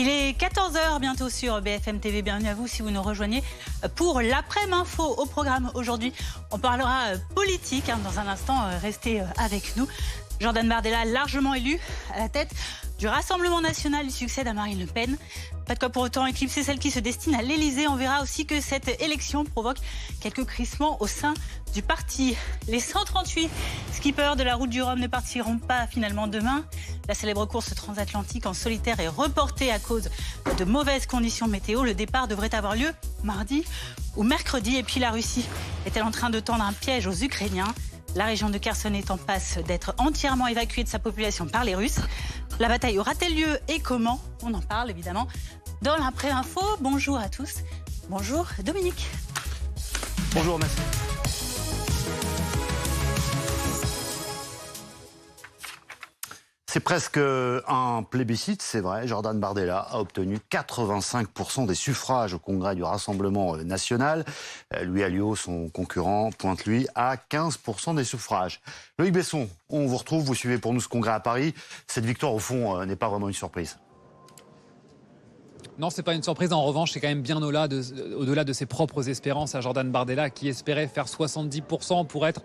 Il est 14 h bientôt sur BFM TV. Bienvenue à vous si vous nous rejoignez pour l'après-midi info. Au programme aujourd'hui, on parlera politique. Dans un instant, restez avec nous. Jordan Bardella, largement élu à la tête du Rassemblement national, il succède à Marine Le Pen. Pas de quoi pour autant éclipser celle qui se destine à l'Elysée. On verra aussi que cette élection provoque quelques crissements au sein du parti. Les 138 skippers de la route du Rhum ne partiront pas finalement demain. La célèbre course transatlantique en solitaire est reportée à cause de mauvaises conditions météo. Le départ devrait avoir lieu mardi ou mercredi. Et puis la Russie est-elle en train de tendre un piège aux Ukrainiens ? La région de Kherson est en passe d'être entièrement évacuée de sa population par les Russes. La bataille aura-t-elle lieu et comment ? On en parle évidemment dans l'après-info. Bonjour à tous. Bonjour Dominique. Bonjour, merci. C'est presque un plébiscite, c'est vrai. Jordan Bardella a obtenu 85% des suffrages au congrès du Rassemblement national. Louis Alliot, son concurrent, pointe lui à 15% des suffrages. Loïc Besson, on vous retrouve, vous suivez pour nous ce congrès à Paris. Cette victoire, au fond, n'est pas vraiment une surprise. Non, c'est pas une surprise. En revanche, c'est quand même bien au-delà de ses propres espérances à Jordan Bardella, qui espérait faire 70% pour être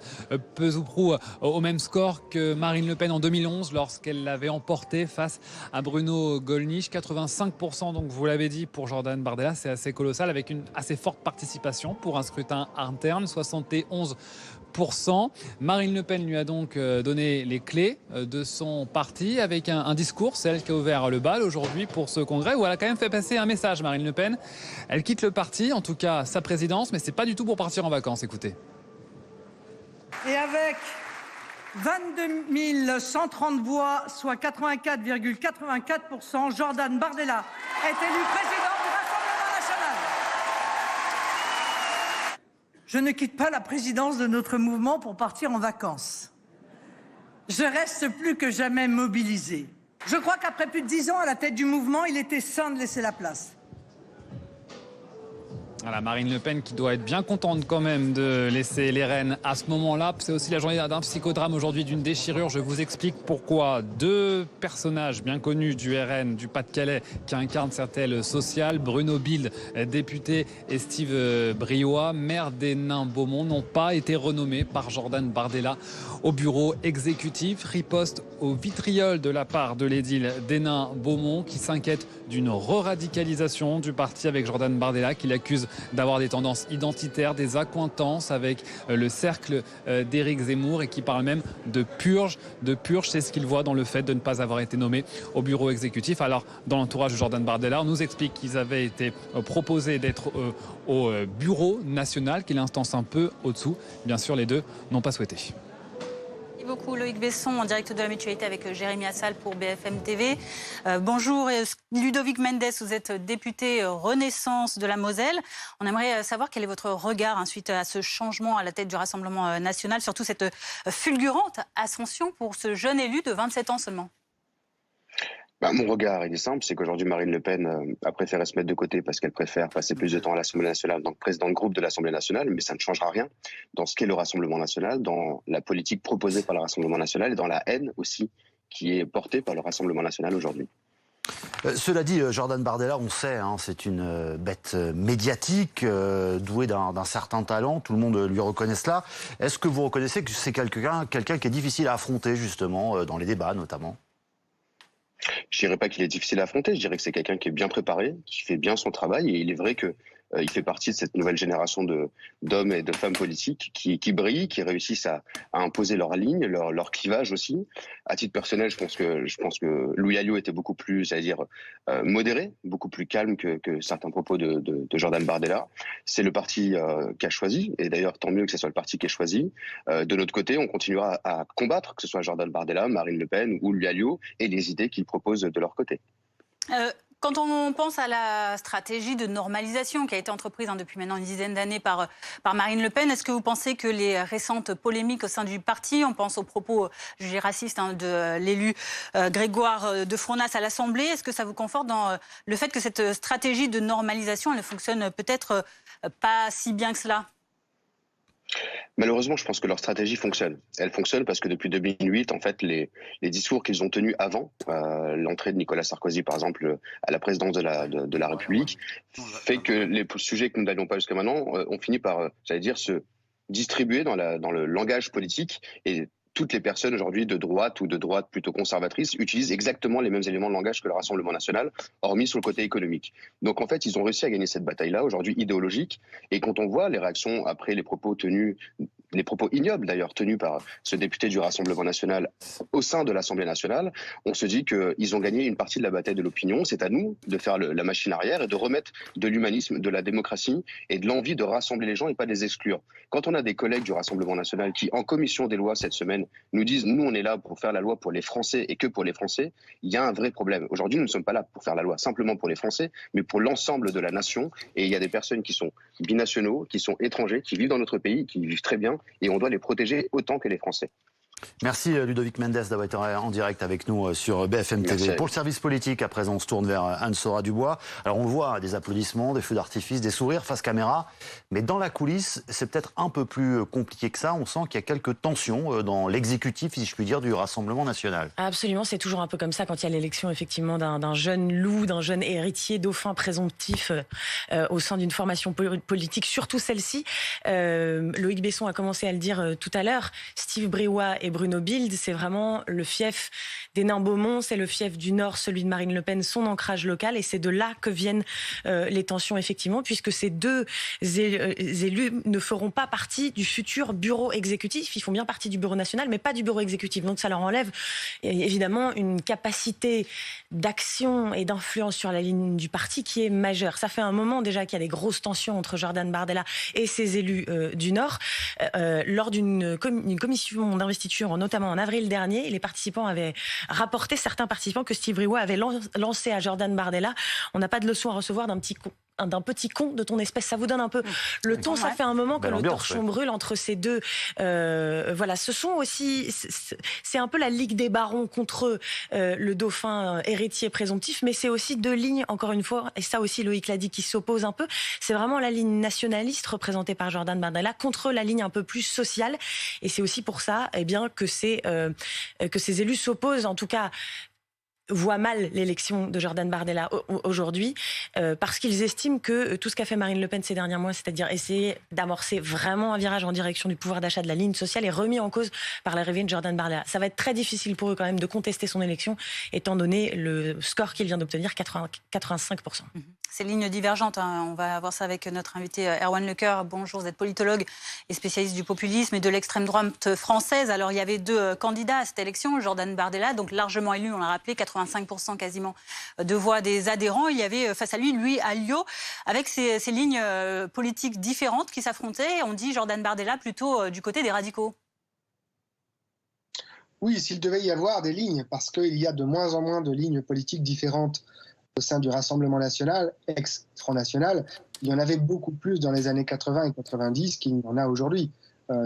peu ou prou au même score que Marine Le Pen en 2011 lorsqu'elle l'avait emporté face à Bruno Gollnisch. 85%, donc vous l'avez dit, pour Jordan Bardella, c'est assez colossal, avec une assez forte participation pour un scrutin interne, 71%. Marine Le Pen lui a donc donné les clés de son parti avec un discours, celle qui a ouvert le bal aujourd'hui pour ce congrès, où elle a quand même fait passer un message, Marine Le Pen. Elle quitte le parti, en tout cas sa présidence, mais c'est pas du tout pour partir en vacances, écoutez. Et avec 22 130 voix, soit 84,84%, Jordan Bardella est élu président du Rassemblement national. Je ne quitte pas la présidence de notre mouvement pour partir en vacances. Je reste plus que jamais mobilisé. Je crois qu'après plus de 10 ans à la tête du mouvement, il était sain de laisser la place. Voilà, Marine Le Pen qui doit être bien contente quand même de laisser les rênes à ce moment-là. C'est aussi la journée d'un psychodrame aujourd'hui, d'une déchirure. Je vous explique pourquoi. Deux personnages bien connus du RN, du Pas-de-Calais, qui incarnent certaines sociales, Bruno Bilde, député, et Steve Briois, maire des Nains-Beaumont, n'ont pas été renommés par Jordan Bardella au bureau exécutif. Riposte au vitriol de la part de l'édile des Nains-Beaumont, qui s'inquiète d'une re-radicalisation du parti avec Jordan Bardella, qui l'accuse d'avoir des tendances identitaires, des accointances avec le cercle d'Éric Zemmour, et qui parle même de purge. C'est ce qu'il voit dans le fait de ne pas avoir été nommé au bureau exécutif. Alors, dans l'entourage de Jordan Bardella, on nous explique qu'ils avaient été proposés d'être au bureau national, qui est l'instance un peu au-dessous. Bien sûr, les deux n'ont pas souhaité. Merci beaucoup Loïc Besson, en direct de la Mutualité avec Jérémy Assal pour BFM TV. Bonjour Ludovic Mendes, vous êtes député Renaissance de la Moselle. On aimerait savoir quel est votre regard suite à ce changement à la tête du Rassemblement national, surtout cette fulgurante ascension pour ce jeune élu de 27 ans seulement. Mon regard, il est simple, c'est qu'aujourd'hui Marine Le Pen a préféré se mettre de côté parce qu'elle préfère passer plus de temps à l'Assemblée nationale en tant que président de groupe de l'Assemblée nationale, mais ça ne changera rien dans ce qu'est le Rassemblement national, dans la politique proposée par le Rassemblement national et dans la haine aussi qui est portée par le Rassemblement national aujourd'hui. Cela dit, Jordan Bardella, on sait, c'est une bête médiatique, douée d'un certain talent, tout le monde lui reconnaît cela. Est-ce que vous reconnaissez que c'est quelqu'un qui est difficile à affronter justement dans les débats notamment ? Je dirais pas qu'il est difficile à affronter, je dirais que c'est quelqu'un qui est bien préparé, qui fait bien son travail, et il est vrai que il fait partie de cette nouvelle génération d'hommes et de femmes politiques qui brillent, qui réussissent à imposer leur ligne, leur clivage aussi. À titre personnel, je pense que Louis Alliot était beaucoup plus, modéré, beaucoup plus calme que certains propos de Jordan Bardella. C'est le parti qu'a choisi, et d'ailleurs tant mieux que ce soit le parti qui ait choisi. De notre côté, on continuera à combattre, que ce soit Jordan Bardella, Marine Le Pen ou Louis Alliot, et les idées qu'ils proposent de leur côté. Quand on pense à la stratégie de normalisation qui a été entreprise depuis maintenant une dizaine d'années par Marine Le Pen, est-ce que vous pensez que les récentes polémiques au sein du parti, on pense aux propos jugés racistes de l'élu Grégoire de Fronas à l'Assemblée, est-ce que ça vous conforte dans le fait que cette stratégie de normalisation, elle ne fonctionne peut-être pas si bien que cela ? Malheureusement, je pense que leur stratégie fonctionne. Elle fonctionne parce que depuis 2008, en fait, les discours qu'ils ont tenus avant l'entrée de Nicolas Sarkozy, par exemple, à la présidence de la République, fait que les sujets que nous n'avions pas jusqu'à maintenant ont fini par, j'allais dire, se distribuer dans le langage politique. Et toutes les personnes aujourd'hui de droite ou de droite plutôt conservatrice utilisent exactement les mêmes éléments de langage que le Rassemblement national, hormis sur le côté économique. Donc en fait, ils ont réussi à gagner cette bataille-là, aujourd'hui idéologique. Et quand on voit les réactions après les propos tenus, les propos ignobles d'ailleurs tenus par ce député du Rassemblement national au sein de l'Assemblée nationale, on se dit qu'ils ont gagné une partie de la bataille de l'opinion. C'est à nous de faire la machine arrière et de remettre de l'humanisme, de la démocratie et de l'envie de rassembler les gens et pas de les exclure. Quand on a des collègues du Rassemblement national qui, en commission des lois cette semaine, nous disent « nous, on est là pour faire la loi pour les Français et que pour les Français », il y a un vrai problème. Aujourd'hui, nous ne sommes pas là pour faire la loi simplement pour les Français, mais pour l'ensemble de la nation. Et il y a des personnes qui sont binationaux, qui sont étrangers, qui vivent dans notre pays, qui vivent très bien, et on doit les protéger autant que les Français. Merci Ludovic Mendes d'avoir été en direct avec nous sur BFM TV. Pour le service politique, à présent, on se tourne vers Anne-Sora Dubois. Alors on voit des applaudissements, des feux d'artifice, des sourires face caméra. Mais dans la coulisse, c'est peut-être un peu plus compliqué que ça. On sent qu'il y a quelques tensions dans l'exécutif, si je puis dire, du Rassemblement national. Absolument, c'est toujours un peu comme ça quand il y a l'élection effectivement d'un jeune loup, d'un jeune héritier, dauphin présomptif au sein d'une formation politique, surtout celle-ci. Loïc Besson a commencé à le dire tout à l'heure. Steve Briouat et Bruno Bilde, c'est vraiment le fief des nains Beaumont, c'est le fief du Nord, celui de Marine Le Pen, son ancrage local, et c'est de là que viennent les tensions effectivement, puisque ces deux élus ne feront pas partie du futur bureau exécutif. Ils font bien partie du bureau national, mais pas du bureau exécutif. Donc ça leur enlève évidemment une capacité d'action et d'influence sur la ligne du parti qui est majeure. Ça fait un moment déjà qu'il y a des grosses tensions entre Jordan Bardella et ses élus du Nord. Lors d'une commission d'investiture, notamment en avril dernier, les participants avaient rapporté, certains participants, que Steve Briouat avait lancé à Jordan Bardella: on n'a pas de leçon à recevoir d'un petit con de ton espèce. Ça vous donne un peu le ton. Ça fait un moment que le torchon brûle entre ces deux. Voilà, ce sont aussi, c'est un peu la ligue des barons contre le dauphin héritier présomptif, mais c'est aussi deux lignes, encore une fois, et ça aussi Loïc l'a dit, qui s'opposent un peu. C'est vraiment la ligne nationaliste représentée par Jordan Bardella contre la ligne un peu plus sociale, et c'est aussi pour ça, eh bien, que ces élus s'opposent, en tout cas voient mal l'élection de Jordan Bardella aujourd'hui, parce qu'ils estiment que tout ce qu'a fait Marine Le Pen ces derniers mois, c'est-à-dire essayer d'amorcer vraiment un virage en direction du pouvoir d'achat, de la ligne sociale, est remis en cause par l'arrivée de Jordan Bardella. Ça va être très difficile pour eux quand même de contester son élection, étant donné le score qu'il vient d'obtenir, 85%. Ces lignes divergentes, hein. On va voir ça avec notre invité Erwan Lecoeur. Bonjour, vous êtes politologue et spécialiste du populisme et de l'extrême droite française. Alors il y avait deux candidats à cette élection, Jordan Bardella, donc largement élu, on l'a rappelé, 85% quasiment de voix des adhérents. Il y avait face à lui, Louis Alliot, avec ces lignes politiques différentes qui s'affrontaient. On dit Jordan Bardella plutôt du côté des radicaux. Oui, s'il devait y avoir des lignes, parce qu'il y a de moins en moins de lignes politiques différentes au sein du Rassemblement national, ex-Front National, il y en avait beaucoup plus dans les années 80 et 90 qu'il y en a aujourd'hui.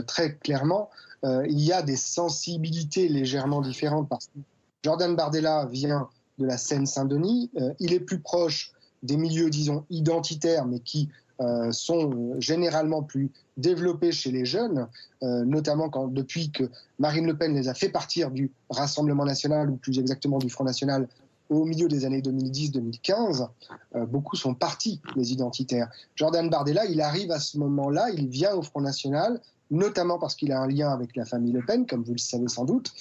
Très clairement, il y a des sensibilités légèrement différentes, parce que Jordan Bardella vient de la Seine-Saint-Denis, il est plus proche des milieux, disons, identitaires, mais qui sont généralement plus développés chez les jeunes, notamment depuis que Marine Le Pen les a fait partir du Rassemblement national, ou plus exactement du Front National, au milieu des années 2010-2015, beaucoup sont partis, les identitaires. Jordan Bardella, il arrive à ce moment-là, il vient au Front National, notamment parce qu'il a un lien avec la famille Le Pen, comme vous le savez sans doute,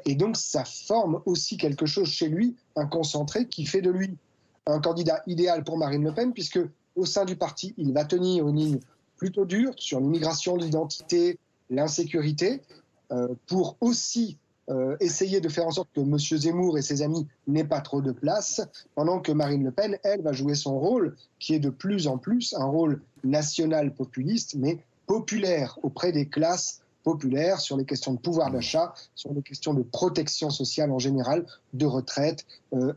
et donc ça forme aussi quelque chose chez lui, un concentré qui fait de lui un candidat idéal pour Marine Le Pen, puisque au sein du parti, il va tenir une ligne plutôt dure sur l'immigration, l'identité, l'insécurité, pour aussi essayer de faire en sorte que M. Zemmour et ses amis n'aient pas trop de place, pendant que Marine Le Pen, elle, va jouer son rôle, qui est de plus en plus un rôle national populiste, mais populaire auprès des classes populaires, sur les questions de pouvoir d'achat, sur les questions de protection sociale en général, de retraite,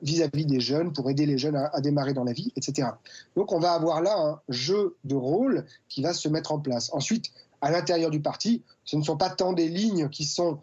vis-à-vis des jeunes, pour aider les jeunes à démarrer dans la vie, etc. Donc on va avoir là un jeu de rôle qui va se mettre en place. Ensuite, à l'intérieur du parti, ce ne sont pas tant des lignes qui sont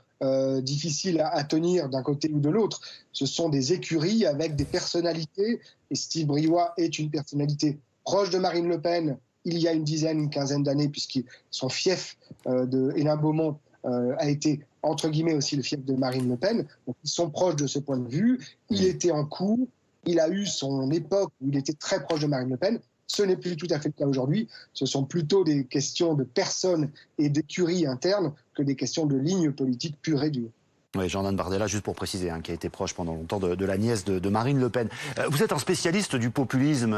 difficiles à tenir d'un côté ou de l'autre. Ce sont des écuries avec des personnalités, et Steve Briouat est une personnalité proche de Marine Le Pen il y a une quinzaine d'années, puisque son fief de Hénin-Beaumont a été, entre guillemets, aussi le fief de Marine Le Pen. Donc, ils sont proches de ce point de vue. Il était en cours. Il a eu son époque où il était très proche de Marine Le Pen. Ce n'est plus tout à fait le cas aujourd'hui. Ce sont plutôt des questions de personnes et d'écuries internes que des questions de ligne politique pure et dure. Oui, Jordan Bardella, juste pour préciser, qui a été proche pendant longtemps de la nièce de Marine Le Pen. Vous êtes un spécialiste du populisme.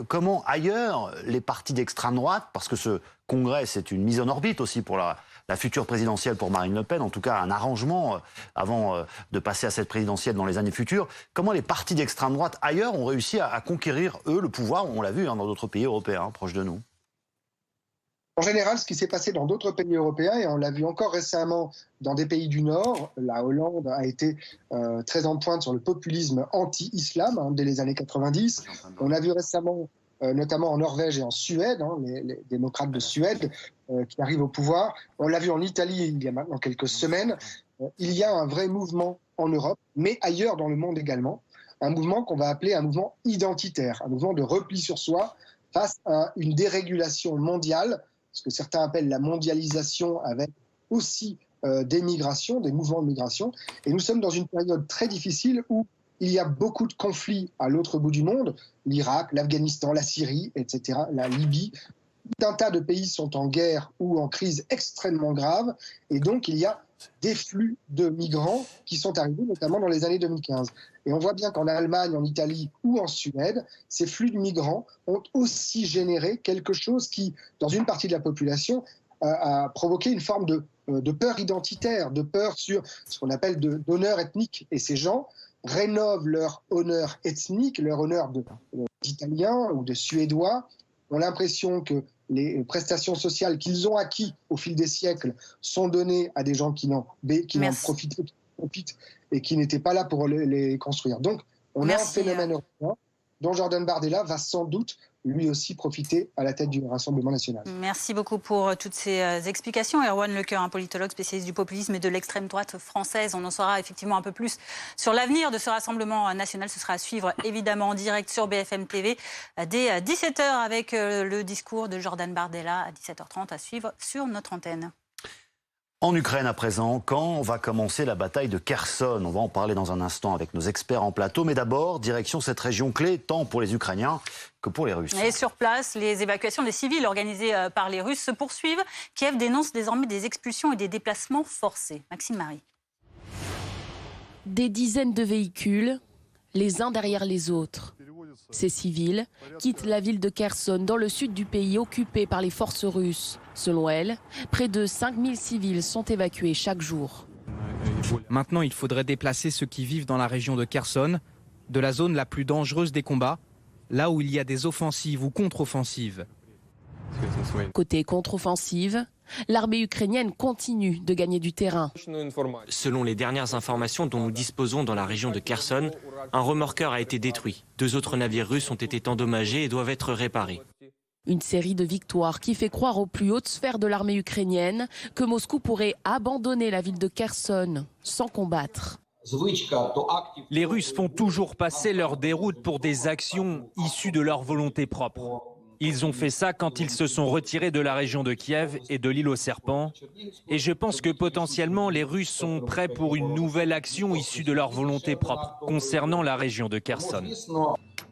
Comment ailleurs les partis d'extrême droite, parce que ce congrès c'est une mise en orbite aussi pour la future présidentielle pour Marine Le Pen, en tout cas un arrangement avant de passer à cette présidentielle dans les années futures, comment les partis d'extrême droite ailleurs ont réussi à conquérir, eux, le pouvoir, on l'a vu dans d'autres pays européens proches de nous? En général, ce qui s'est passé dans d'autres pays européens, et on l'a vu encore récemment dans des pays du Nord, la Hollande a été très en pointe sur le populisme anti-islam dès les années 90. On a vu récemment, notamment en Norvège et en Suède, les démocrates de Suède qui arrivent au pouvoir. On l'a vu en Italie il y a maintenant quelques semaines. Il y a un vrai mouvement en Europe, mais ailleurs dans le monde également. Un mouvement qu'on va appeler un mouvement identitaire, un mouvement de repli sur soi face à une dérégulation mondiale, ce que certains appellent la mondialisation, avec aussi des migrations, des mouvements de migration. Et nous sommes dans une période très difficile où il y a beaucoup de conflits à l'autre bout du monde, l'Irak, l'Afghanistan, la Syrie, etc., la Libye. Tout un tas de pays sont en guerre ou en crise extrêmement grave, et donc il y a des flux de migrants qui sont arrivés, notamment dans les années 2015. Et on voit bien qu'en Allemagne, en Italie ou en Suède, ces flux de migrants ont aussi généré quelque chose qui, dans une partie de la population, a provoqué une forme de peur identitaire, de peur sur ce qu'on appelle d'honneur ethnique. Et ces gens rénovent leur honneur ethnique, leur honneur d'Italiens ou de Suédois, ont l'impression que les prestations sociales qu'ils ont acquis au fil des siècles sont données à des gens qui n'en profitent et qui n'étaient pas là pour les construire. Donc, on a un phénomène européen dont Jordan Bardella va sans doute lui aussi profiter à la tête du Rassemblement national. Merci beaucoup pour toutes ces explications. Erwan Lecoeur, un politologue spécialiste du populisme et de l'extrême droite française. On en saura effectivement un peu plus sur l'avenir de ce Rassemblement national. Ce sera à suivre évidemment en direct sur BFM TV dès 17h avec le discours de Jordan Bardella à 17h30 à suivre sur notre antenne. En Ukraine à présent, quand va commencer la bataille de Kherson? On va en parler dans un instant avec nos experts en plateau. Mais d'abord, direction cette région clé, tant pour les Ukrainiens que pour les Russes. Et sur place, les évacuations des civils organisées par les Russes se poursuivent. Kiev dénonce désormais des expulsions et des déplacements forcés. Maxime Marie. Des dizaines de véhicules, les uns derrière les autres. Ces civils quittent la ville de Kherson dans le sud du pays occupé par les forces russes. Selon elle, près de 5000 civils sont évacués chaque jour. Maintenant, il faudrait déplacer ceux qui vivent dans la région de Kherson, de la zone la plus dangereuse des combats, là où il y a des offensives ou contre-offensives. Côté contre-offensive, l'armée ukrainienne continue de gagner du terrain. Selon les dernières informations dont nous disposons dans la région de Kherson, un remorqueur a été détruit. 2 autres navires russes ont été endommagés et doivent être réparés. Une série de victoires qui fait croire aux plus hautes sphères de l'armée ukrainienne que Moscou pourrait abandonner la ville de Kherson sans combattre. Les Russes font toujours passer leur déroute pour des actions issues de leur volonté propre. Ils ont fait ça quand ils se sont retirés de la région de Kiev et de l'île aux serpents. Et je pense que potentiellement les Russes sont prêts pour une nouvelle action issue de leur volonté propre concernant la région de Kherson.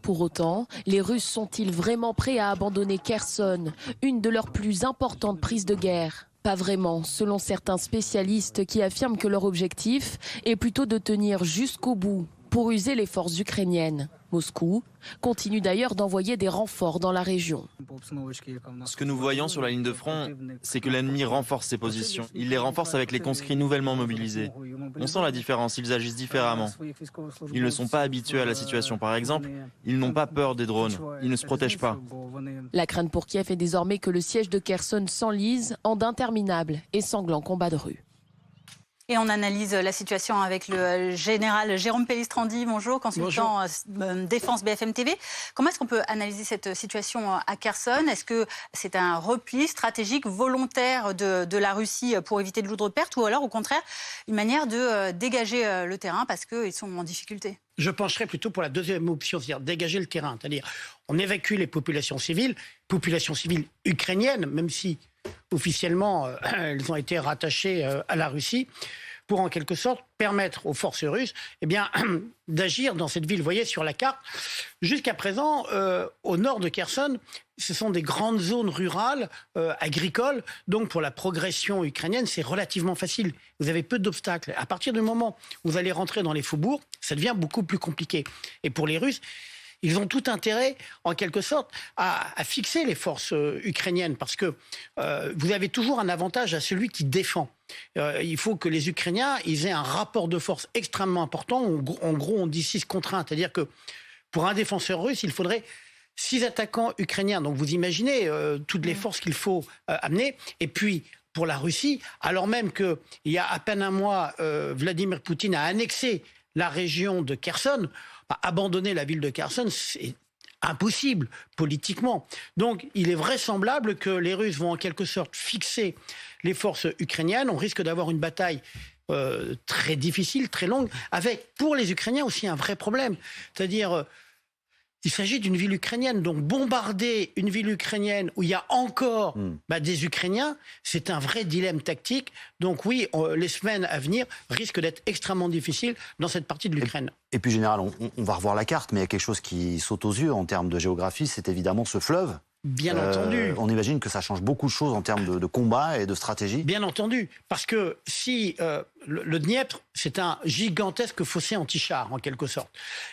Pour autant, les Russes sont-ils vraiment prêts à abandonner Kherson, une de leurs plus importantes prises de guerre? Pas vraiment, selon certains spécialistes qui affirment que leur objectif est plutôt de tenir jusqu'au bout pour user les forces ukrainiennes. Moscou continue d'ailleurs d'envoyer des renforts dans la région. Ce que nous voyons sur la ligne de front, c'est que l'ennemi renforce ses positions. Il les renforce avec les conscrits nouvellement mobilisés. On sent la différence, ils agissent différemment. Ils ne sont pas habitués à la situation. Par exemple, ils n'ont pas peur des drones, ils ne se protègent pas. La crainte pour Kiev est désormais que le siège de Kherson s'enlise en d'interminables et sanglants combats de rue. Et on analyse la situation avec le général Jérôme Pellistrandi. Bonjour, consultant défense BFM TV. Comment est-ce qu'on peut analyser cette situation à Kherson? Est-ce que c'est un repli stratégique volontaire de la Russie pour éviter de lourdes pertes, ou alors au contraire une manière de dégager le terrain parce qu'ils sont en difficulté? Je pencherais plutôt pour la deuxième option, c'est-à-dire dégager le terrain. C'est-à-dire on évacue les populations civiles ukrainiennes, même si officiellement elles ont été rattachées à la Russie, pour en quelque sorte permettre aux forces russes d'agir dans cette ville. Vous voyez sur la carte, jusqu'à présent, au nord de Kherson, ce sont des grandes zones rurales, agricoles. Donc pour la progression ukrainienne, c'est relativement facile. Vous avez peu d'obstacles. À partir du moment où vous allez rentrer dans les faubourgs, ça devient beaucoup plus compliqué. Et pour les Russes, ils ont tout intérêt, en quelque sorte, à fixer les forces ukrainiennes, parce que vous avez toujours un avantage à celui qui défend. Il faut que les Ukrainiens ils aient un rapport de force extrêmement important. En gros, on dit 6 contre 1. C'est-à-dire que pour un défenseur russe, il faudrait 6 attaquants ukrainiens. Donc vous imaginez toutes les forces qu'il faut amener. Et puis, pour la Russie, alors même qu'il y a à peine un mois, Vladimir Poutine a annexé la région de Kherson, abandonner la ville de Kherson, c'est impossible politiquement. Donc il est vraisemblable que les Russes vont en quelque sorte fixer les forces ukrainiennes. On risque d'avoir une bataille très difficile, très longue, avec pour les Ukrainiens aussi un vrai problème. C'est-à-dire, il s'agit d'une ville ukrainienne. Donc bombarder une ville ukrainienne où il y a encore des Ukrainiens, c'est un vrai dilemme tactique. Donc oui, les semaines à venir risquent d'être extrêmement difficiles dans cette partie de l'Ukraine. Et puis général, on va revoir la carte, mais il y a quelque chose qui saute aux yeux en termes de géographie, c'est évidemment ce fleuve. Bien entendu. On imagine que ça change beaucoup de choses en termes de combat et de stratégie. Bien entendu, parce que si le Dniepr, c'est un gigantesque fossé anti-char en quelque sorte.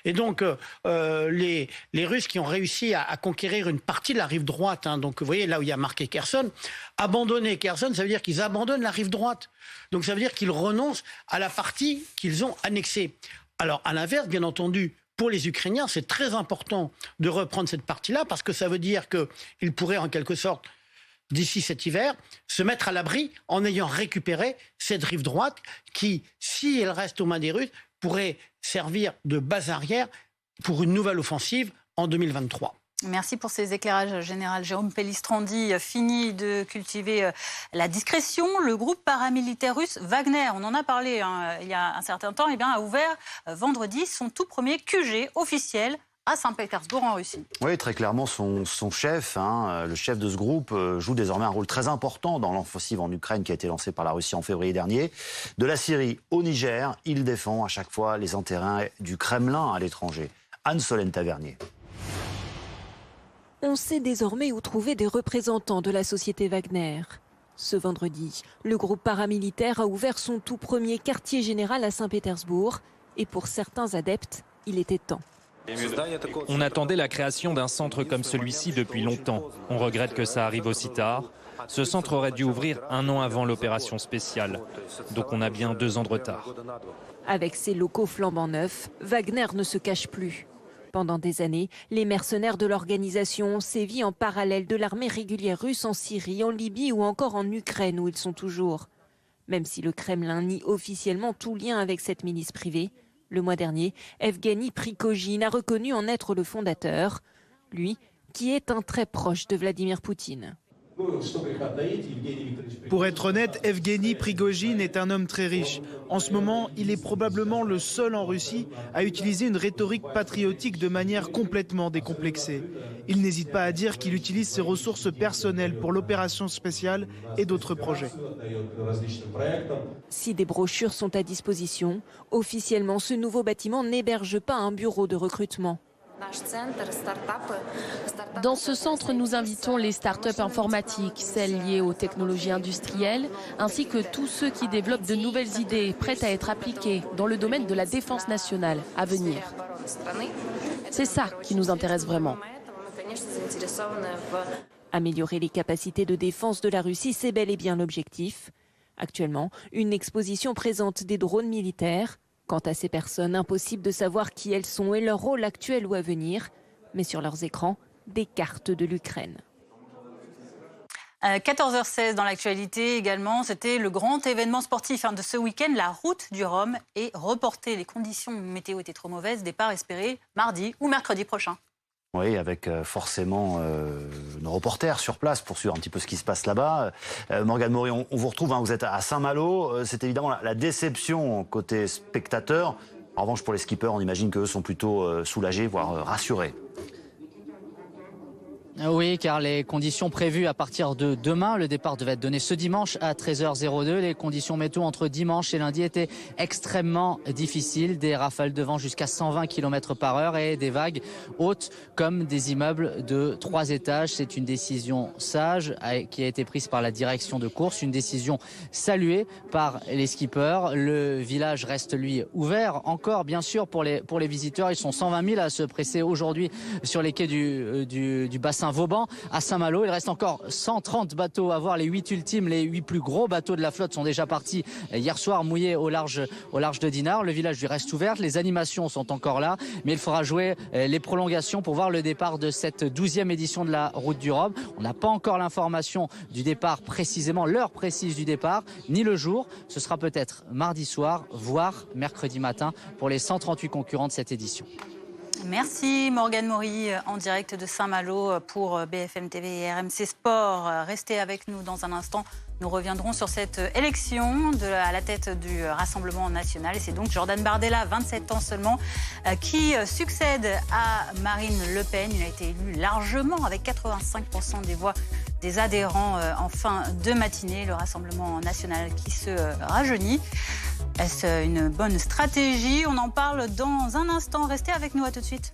Et donc les Russes qui ont réussi à conquérir une partie de la rive droite, donc vous voyez là où il y a marqué Kherson, abandonner Kherson, ça veut dire qu'ils abandonnent la rive droite. Donc ça veut dire qu'ils renoncent à la partie qu'ils ont annexée. Alors à l'inverse, bien entendu, pour les Ukrainiens, c'est très important de reprendre cette partie-là parce que ça veut dire qu'ils pourraient en quelque sorte, d'ici cet hiver, se mettre à l'abri en ayant récupéré cette rive droite qui, si elle reste aux mains des Russes, pourrait servir de base arrière pour une nouvelle offensive en 2023. Merci pour ces éclairages, Général Jérôme Pellistrandi. Fini de cultiver la discrétion. Le groupe paramilitaire russe Wagner, on en a parlé il y a un certain temps, a ouvert vendredi son tout premier QG officiel à Saint-Pétersbourg en Russie. Oui, très clairement, son chef, le chef de ce groupe, joue désormais un rôle très important dans l'offensive en Ukraine qui a été lancée par la Russie en février dernier. De la Syrie au Niger, il défend à chaque fois les intérêts du Kremlin à l'étranger. Anne-Solène Tavernier. On sait désormais où trouver des représentants de la société Wagner. Ce vendredi, le groupe paramilitaire a ouvert son tout premier quartier général à Saint-Pétersbourg. Et pour certains adeptes, il était temps. On attendait la création d'un centre comme celui-ci depuis longtemps. On regrette que ça arrive aussi tard. Ce centre aurait dû ouvrir 1 an avant l'opération spéciale. Donc on a bien 2 ans de retard. Avec ses locaux flambant neufs, Wagner ne se cache plus. Pendant des années, les mercenaires de l'organisation ont sévi en parallèle de l'armée régulière russe en Syrie, en Libye ou encore en Ukraine où ils sont toujours. Même si le Kremlin nie officiellement tout lien avec cette milice privée, le mois dernier, Evgeny Prigojine a reconnu en être le fondateur, lui qui est un très proche de Vladimir Poutine. Pour être honnête, Evgeny Prigojine est un homme très riche. En ce moment, il est probablement le seul en Russie à utiliser une rhétorique patriotique de manière complètement décomplexée. Il n'hésite pas à dire qu'il utilise ses ressources personnelles pour l'opération spéciale et d'autres projets. Si des brochures sont à disposition, officiellement, ce nouveau bâtiment n'héberge pas un bureau de recrutement. Dans ce centre, nous invitons les startups informatiques, celles liées aux technologies industrielles, ainsi que tous ceux qui développent de nouvelles idées prêtes à être appliquées dans le domaine de la défense nationale à venir. C'est ça qui nous intéresse vraiment. Améliorer les capacités de défense de la Russie, c'est bel et bien l'objectif. Actuellement, une exposition présente des drones militaires. Quant à ces personnes, impossible de savoir qui elles sont et leur rôle actuel ou à venir, mais sur leurs écrans, des cartes de l'Ukraine. 14h16 dans l'actualité également, c'était le grand événement sportif de ce week-end. La route du Rhum est reportée. Les conditions météo étaient trop mauvaises. Départ espéré mardi ou mercredi prochain. Oui, avec forcément nos reporters sur place pour suivre un petit peu ce qui se passe là-bas. Morgane Maury, on vous retrouve, vous êtes à Saint-Malo. C'est évidemment la déception côté spectateurs. En revanche, pour les skippers, on imagine qu'eux sont plutôt soulagés, voire rassurés. Oui, car les conditions prévues à partir de demain, le départ devait être donné ce dimanche à 13h02. Les conditions météo entre dimanche et lundi étaient extrêmement difficiles. Des rafales de vent jusqu'à 120 km/h et des vagues hautes comme des immeubles de 3 étages. C'est une décision sage qui a été prise par la direction de course, une décision saluée par les skippers. Le village reste lui ouvert encore, bien sûr, pour les visiteurs. Ils sont 120 000 à se presser aujourd'hui sur les quais du bassin Vauban à Saint-Malo. Il reste encore 130 bateaux à voir. Les 8 ultimes, les 8 plus gros bateaux de la flotte sont déjà partis hier soir mouillés au large de Dinard. Le village lui reste ouvert. Les animations sont encore là, mais il faudra jouer les prolongations pour voir le départ de cette 12e édition de la Route du Rhum. On n'a pas encore l'information du départ précisément, l'heure précise du départ, ni le jour. Ce sera peut-être mardi soir, voire mercredi matin pour les 138 concurrents de cette édition. Merci Morgane Maury en direct de Saint-Malo pour BFM TV et RMC Sport. Restez avec nous dans un instant. Nous reviendrons sur cette élection à la tête du Rassemblement national. Et c'est donc Jordan Bardella, 27 ans seulement, qui succède à Marine Le Pen. Il a été élu largement avec 85% des voix des adhérents en fin de matinée. Le Rassemblement national qui se rajeunit. Est-ce une bonne stratégie? On en parle dans un instant. Restez avec nous, à tout de suite.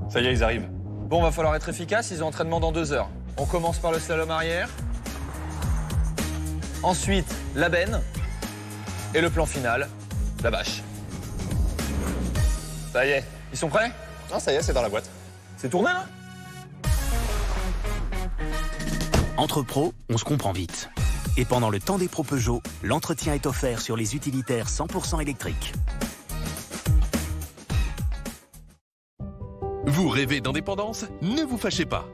Ça y est, ils arrivent. Bon, va falloir être efficace, ils ont entraînement dans 2 heures. On commence par le slalom arrière. Ensuite, la benne. Et le plan final, la bâche. Ça y est, ils sont prêts? Ah, ça y est, c'est dans la boîte. C'est tourné, là? Entre pros, on se comprend vite. Et pendant le temps des pros Peugeot, l'entretien est offert sur les utilitaires 100% électriques. Vous rêvez d'indépendance? Ne vous fâchez pas.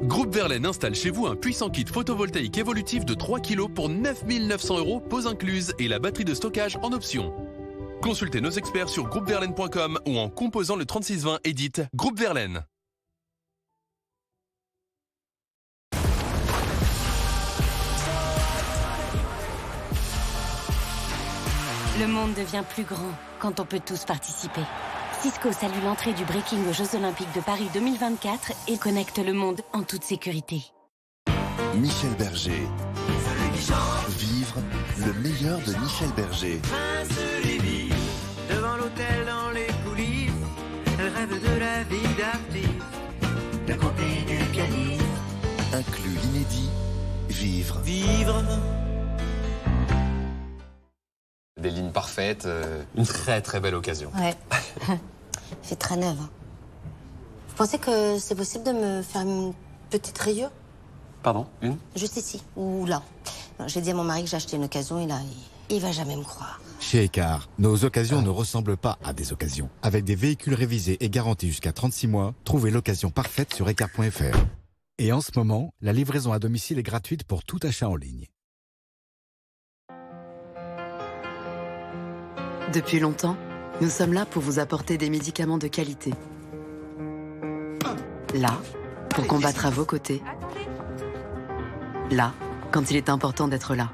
Groupe Verlaine installe chez vous un puissant kit photovoltaïque évolutif de 3 kg pour 9 900 €, pose incluse et la batterie de stockage en option. Consultez nos experts sur groupeverlaine.com ou en composant le 3620 et dites Groupe Verlaine. Le monde devient plus grand quand on peut tous participer. Cisco salue l'entrée du breaking aux Jeux Olympiques de Paris 2024 et connecte le monde en toute sécurité. Michel Berger. Vivre le meilleur de Michel Berger. Devant l'hôtel, dans les coulisses, elle rêve de la vie d'artiste, de côté du pianiste. Inclus inédit, vivre. Vivre. Des lignes parfaites, une très très belle occasion. Ouais. C'est très neuve. Vous pensez que c'est possible de me faire une petite rayure? Pardon, une? Juste ici, ou là. J'ai dit à mon mari que j'ai acheté une occasion et là, il va jamais me croire. Chez Écart, nos occasions ne ressemblent pas à des occasions. Avec des véhicules révisés et garantis jusqu'à 36 mois, trouvez l'occasion parfaite sur Écart.fr. Et en ce moment, la livraison à domicile est gratuite pour tout achat en ligne. Depuis longtemps, nous sommes là pour vous apporter des médicaments de qualité. Là, pour combattre à vos côtés. Là, quand il est important d'être là.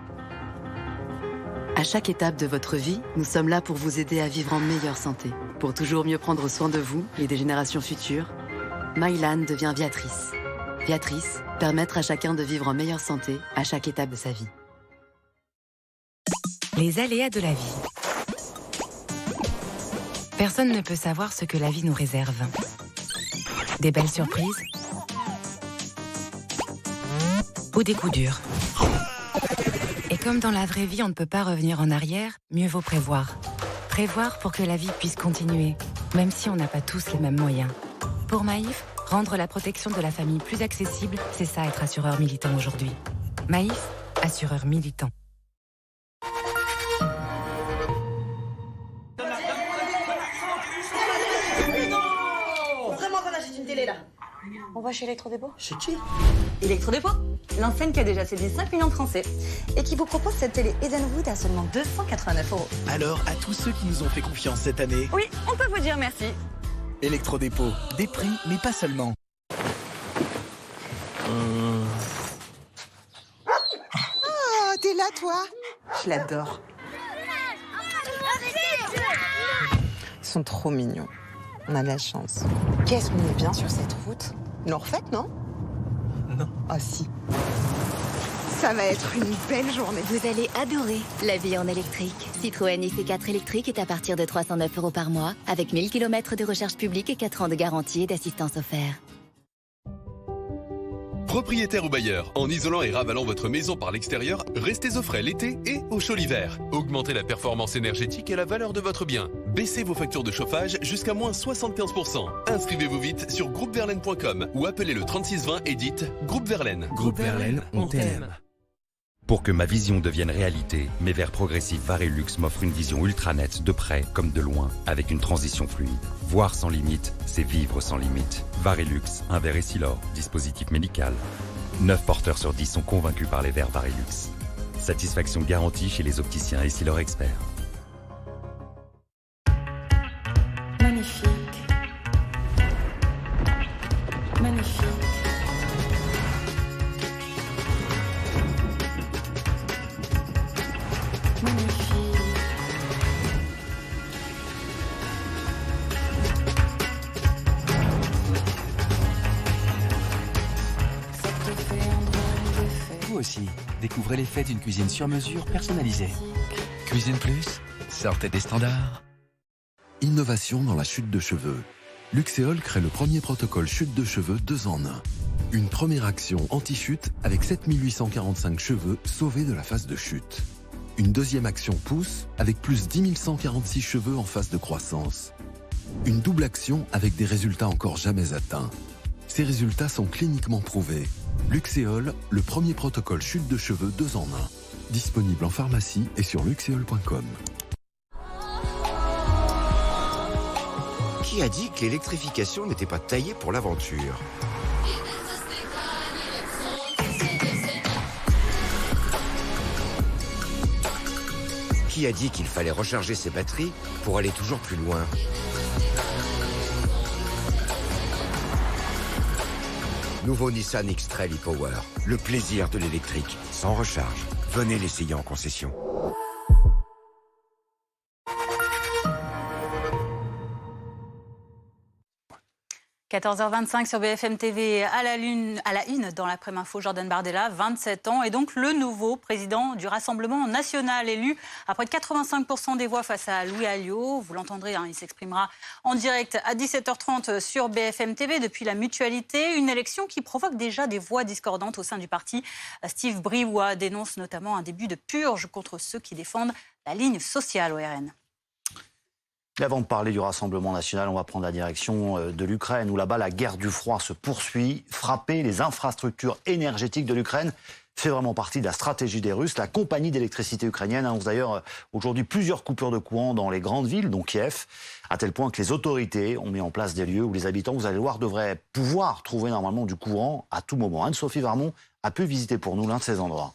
À chaque étape de votre vie, nous sommes là pour vous aider à vivre en meilleure santé. Pour toujours mieux prendre soin de vous et des générations futures, Mylan devient Viatrice. Viatrice, permettre à chacun de vivre en meilleure santé à chaque étape de sa vie. Les aléas de la vie. Personne ne peut savoir ce que la vie nous réserve. Des belles surprises ou des coups durs. Et comme dans la vraie vie, on ne peut pas revenir en arrière, mieux vaut prévoir. Prévoir pour que la vie puisse continuer, même si on n'a pas tous les mêmes moyens. Pour Maïf, rendre la protection de la famille plus accessible, c'est ça être assureur militant aujourd'hui. Maïf, assureur militant. télé là. On va chez Electrodépôt. Chez qui? Electrodépôt, l'enseigne qui a déjà séduit 5 millions de Français et qui vous propose cette télé Edenwood à seulement 289 €. Alors, à tous ceux qui nous ont fait confiance cette année... Oui, on peut vous dire merci. Electrodépôt, des prix, mais pas seulement. Oh, t'es là, toi? Je l'adore. Ils sont trop mignons. On a de la chance. Qu'est-ce qu'on est bien sur cette route? Ils l'ont refaite, non? Non. Ah si. Ça va être une belle journée. Vous allez adorer la vie en électrique. Citroën IC4 électrique est à partir de 309 € par mois, avec 1000 km de recherche publique et 4 ans de garantie et d'assistance offerte. Propriétaire ou bailleur, en isolant et ravalant votre maison par l'extérieur, restez au frais l'été et au chaud l'hiver. Augmentez la performance énergétique et la valeur de votre bien. Baissez vos factures de chauffage jusqu'à moins 75%. Inscrivez-vous vite sur groupeverlaine.com ou appelez le 3620 et dites Groupe Verlaine. Groupe Verlaine, on t'aime. Pour que ma vision devienne réalité, mes verres progressifs Varilux m'offrent une vision ultra nette de près comme de loin, avec une transition fluide. Voir sans limite, c'est vivre sans limite. Varilux, un verre Essilor, dispositif médical. 9 porteurs sur 10 sont convaincus par les verres Varilux. Satisfaction garantie chez les opticiens Essilor experts. Magnifique. Magnifique. Vous aussi, découvrez l'effet d'une cuisine sur mesure personnalisée. Cuisine Plus, sortez des standards. Innovation dans la chute de cheveux. Luxéol crée le premier protocole chute de cheveux 2 en 1. Une première action anti-chute avec 7845 cheveux sauvés de la phase de chute. Une deuxième action pousse avec plus 10 146 cheveux en phase de croissance. Une double action avec des résultats encore jamais atteints. Ces résultats sont cliniquement prouvés. Luxéol, le premier protocole chute de cheveux 2 en 1. Disponible en pharmacie et sur luxéol.com. Qui a dit que l'électrification n'était pas taillée pour l'aventure? Qui a dit qu'il fallait recharger ses batteries pour aller toujours plus loin? Nouveau Nissan X-Trail e-Power. Le plaisir de l'électrique, sans recharge. Venez l'essayer en concession. – 14h25 sur BFM TV, à la une dans l'après-midi info, Jordan Bardella, 27 ans, et donc le nouveau président du Rassemblement national, élu à près de 85% des voix face à Louis Alliot. Vous l'entendrez, il s'exprimera en direct à 17h30 sur BFM TV depuis la Mutualité. Une élection qui provoque déjà des voix discordantes au sein du parti. Steve Briouat dénonce notamment un début de purge contre ceux qui défendent la ligne sociale au RN. Et avant de parler du Rassemblement national, on va prendre la direction de l'Ukraine, où là-bas la guerre du froid se poursuit. Frapper les infrastructures énergétiques de l'Ukraine fait vraiment partie de la stratégie des Russes. La compagnie d'électricité ukrainienne annonce d'ailleurs aujourd'hui plusieurs coupures de courant dans les grandes villes, dont Kiev, à tel point que les autorités ont mis en place des lieux où les habitants, vous allez le voir, devraient pouvoir trouver normalement du courant à tout moment. Anne-Sophie Varmont a pu visiter pour nous l'un de ces endroits.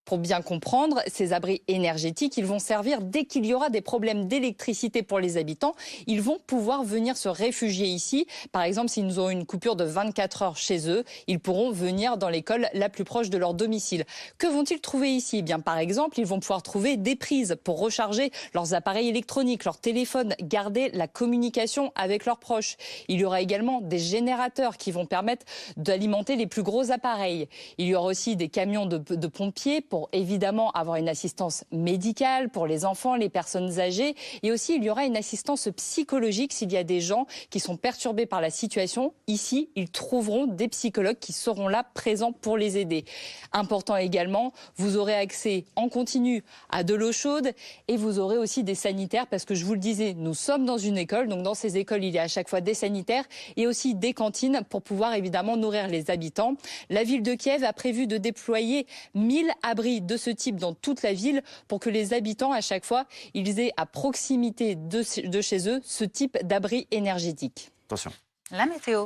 Pour bien comprendre, ces abris énergétiques, ils vont servir dès qu'il y aura des problèmes d'électricité pour les habitants. Ils vont pouvoir venir se réfugier ici. Par exemple, s'ils ont une coupure de 24 heures chez eux, ils pourront venir dans l'école la plus proche de leur domicile. Que vont-ils trouver ici ? Eh bien, par exemple, ils vont pouvoir trouver des prises pour recharger leurs appareils électroniques, leurs téléphones, garder la communication avec leurs proches. Il y aura également des générateurs qui vont permettre d'alimenter les plus gros appareils. Il y aura aussi des camions de pompiers pour évidemment avoir une assistance médicale pour les enfants, les personnes âgées. Et aussi, il y aura une assistance psychologique s'il y a des gens qui sont perturbés par la situation. Ici, ils trouveront des psychologues qui seront là présents pour les aider. Important également, vous aurez accès en continu à de l'eau chaude et vous aurez aussi des sanitaires parce que je vous le disais, nous sommes dans une école. Donc dans ces écoles, il y a à chaque fois des sanitaires et aussi des cantines pour pouvoir évidemment nourrir les habitants. La ville de Kiev a prévu de déployer 1000 abris de ce type dans toute la ville pour que les habitants, à chaque fois, ils aient à proximité de chez eux ce type d'abri énergétique. Attention. La météo.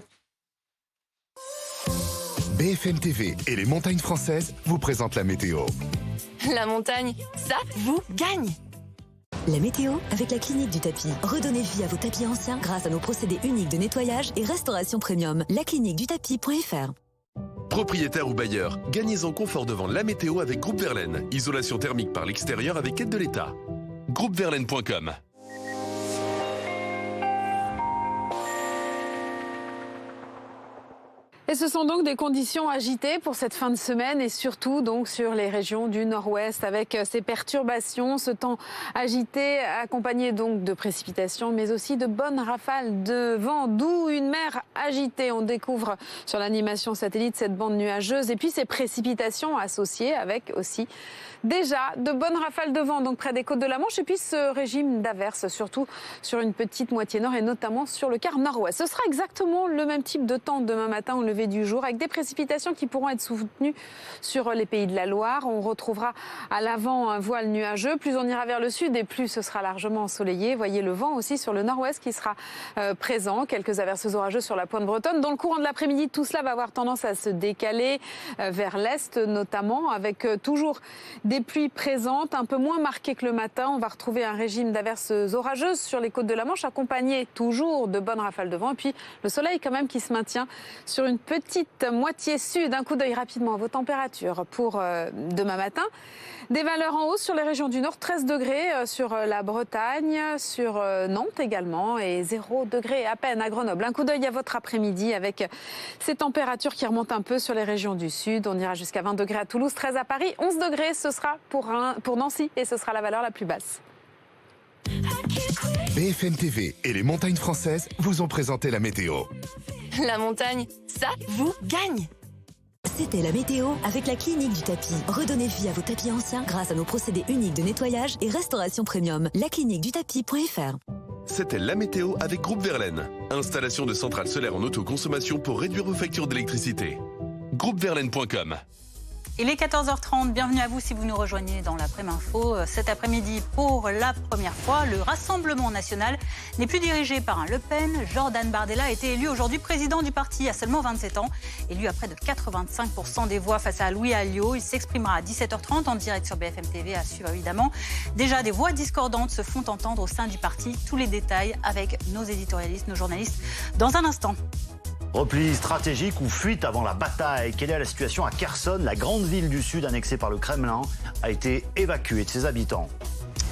BFM TV et les montagnes françaises vous présentent la météo. La montagne, ça vous gagne. La météo avec la clinique du tapis. Redonnez vie à vos tapis anciens grâce à nos procédés uniques de nettoyage et restauration premium. Lacliniquedutapis.fr. Propriétaire ou bailleur, gagnez en confort devant la météo avec Groupe Verlaine. Isolation thermique par l'extérieur avec aide de l'État. Groupeverlaine.com. Et ce sont donc des conditions agitées pour cette fin de semaine et surtout donc sur les régions du nord-ouest avec ces perturbations, ce temps agité accompagné donc de précipitations mais aussi de bonnes rafales de vent, d'où une mer agitée. On découvre sur l'animation satellite cette bande nuageuse et puis ces précipitations associées avec aussi déjà de bonnes rafales de vent donc près des côtes de la Manche et puis ce régime d'averses surtout sur une petite moitié nord et notamment sur le quart nord-ouest. Ce sera exactement le même type de temps demain matin au lever du jour avec des précipitations qui pourront être soutenues sur les pays de la Loire. On retrouvera à l'avant un voile nuageux. Plus on ira vers le sud et plus ce sera largement ensoleillé. Voyez le vent aussi sur le nord-ouest qui sera présent. Quelques averses orageuses sur la pointe bretonne. Dans le courant de l'après-midi, tout cela va avoir tendance à se décaler vers l'est notamment avec toujours des pluies présentes, un peu moins marquées que le matin. On va retrouver un régime d'averses orageuses sur les côtes de la Manche, accompagné toujours de bonnes rafales de vent. Et puis le soleil quand même qui se maintient sur une petite moitié sud. Un coup d'œil rapidement à vos températures pour demain matin. Des valeurs en hausse sur les régions du nord, 13 degrés sur la Bretagne, sur Nantes également et 0 degré à peine à Grenoble. Un coup d'œil à votre après-midi avec ces températures qui remontent un peu sur les régions du sud. On ira jusqu'à 20 degrés à Toulouse, 13 à Paris, 11 degrés ce sera pour Nancy et ce sera la valeur la plus basse. BFM TV et les montagnes françaises vous ont présenté la météo. La montagne, ça vous gagne. C'était la météo avec la clinique du tapis. Redonnez vie à vos tapis anciens grâce à nos procédés uniques de nettoyage et restauration premium. Lacliniquedutapis.fr. C'était la météo avec Groupe Verlaine. Installation de centrales solaires en autoconsommation pour réduire vos factures d'électricité. Groupeverlaine.com. Il est 14h30, bienvenue à vous si vous nous rejoignez dans l'après-info. Cet après-midi, pour la première fois, le Rassemblement national n'est plus dirigé par un Le Pen. Jordan Bardella a été élu aujourd'hui président du parti à seulement 27 ans. Élu à près de 85% des voix face à Louis Alliot. Il s'exprimera à 17h30 en direct sur BFM TV, à suivre évidemment. Déjà, des voix discordantes se font entendre au sein du parti. Tous les détails avec nos éditorialistes, nos journalistes, dans un instant. Repli stratégique ou fuite avant la bataille? Quelle est la situation à Kherson? La grande ville du sud annexée par le Kremlin a été évacuée de ses habitants.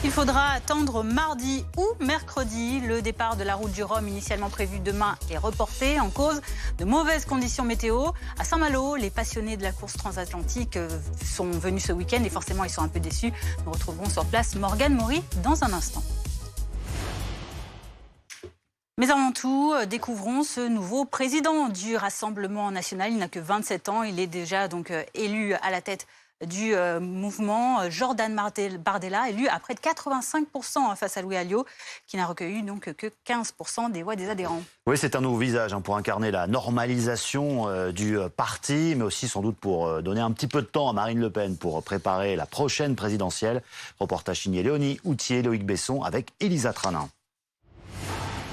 Il faudra attendre mardi ou mercredi. Le départ de la route du Rhum, initialement prévu demain, est reporté en cause de mauvaises conditions météo. À Saint-Malo, les passionnés de la course transatlantique sont venus ce week-end et forcément ils sont un peu déçus. Nous retrouverons sur place Morgane Maury dans un instant. Mais avant tout, découvrons ce nouveau président du Rassemblement national. Il n'a que 27 ans. Il est déjà donc élu à la tête du mouvement. Jordan Bardella, élu à près de 85% face à Louis Alliot, qui n'a recueilli donc que 15% des voix des adhérents. Oui, c'est un nouveau visage pour incarner la normalisation du parti, mais aussi sans doute pour donner un petit peu de temps à Marine Le Pen pour préparer la prochaine présidentielle. Reportage signé Léonie Houtier, Loïc Besson avec Elisa Tranin.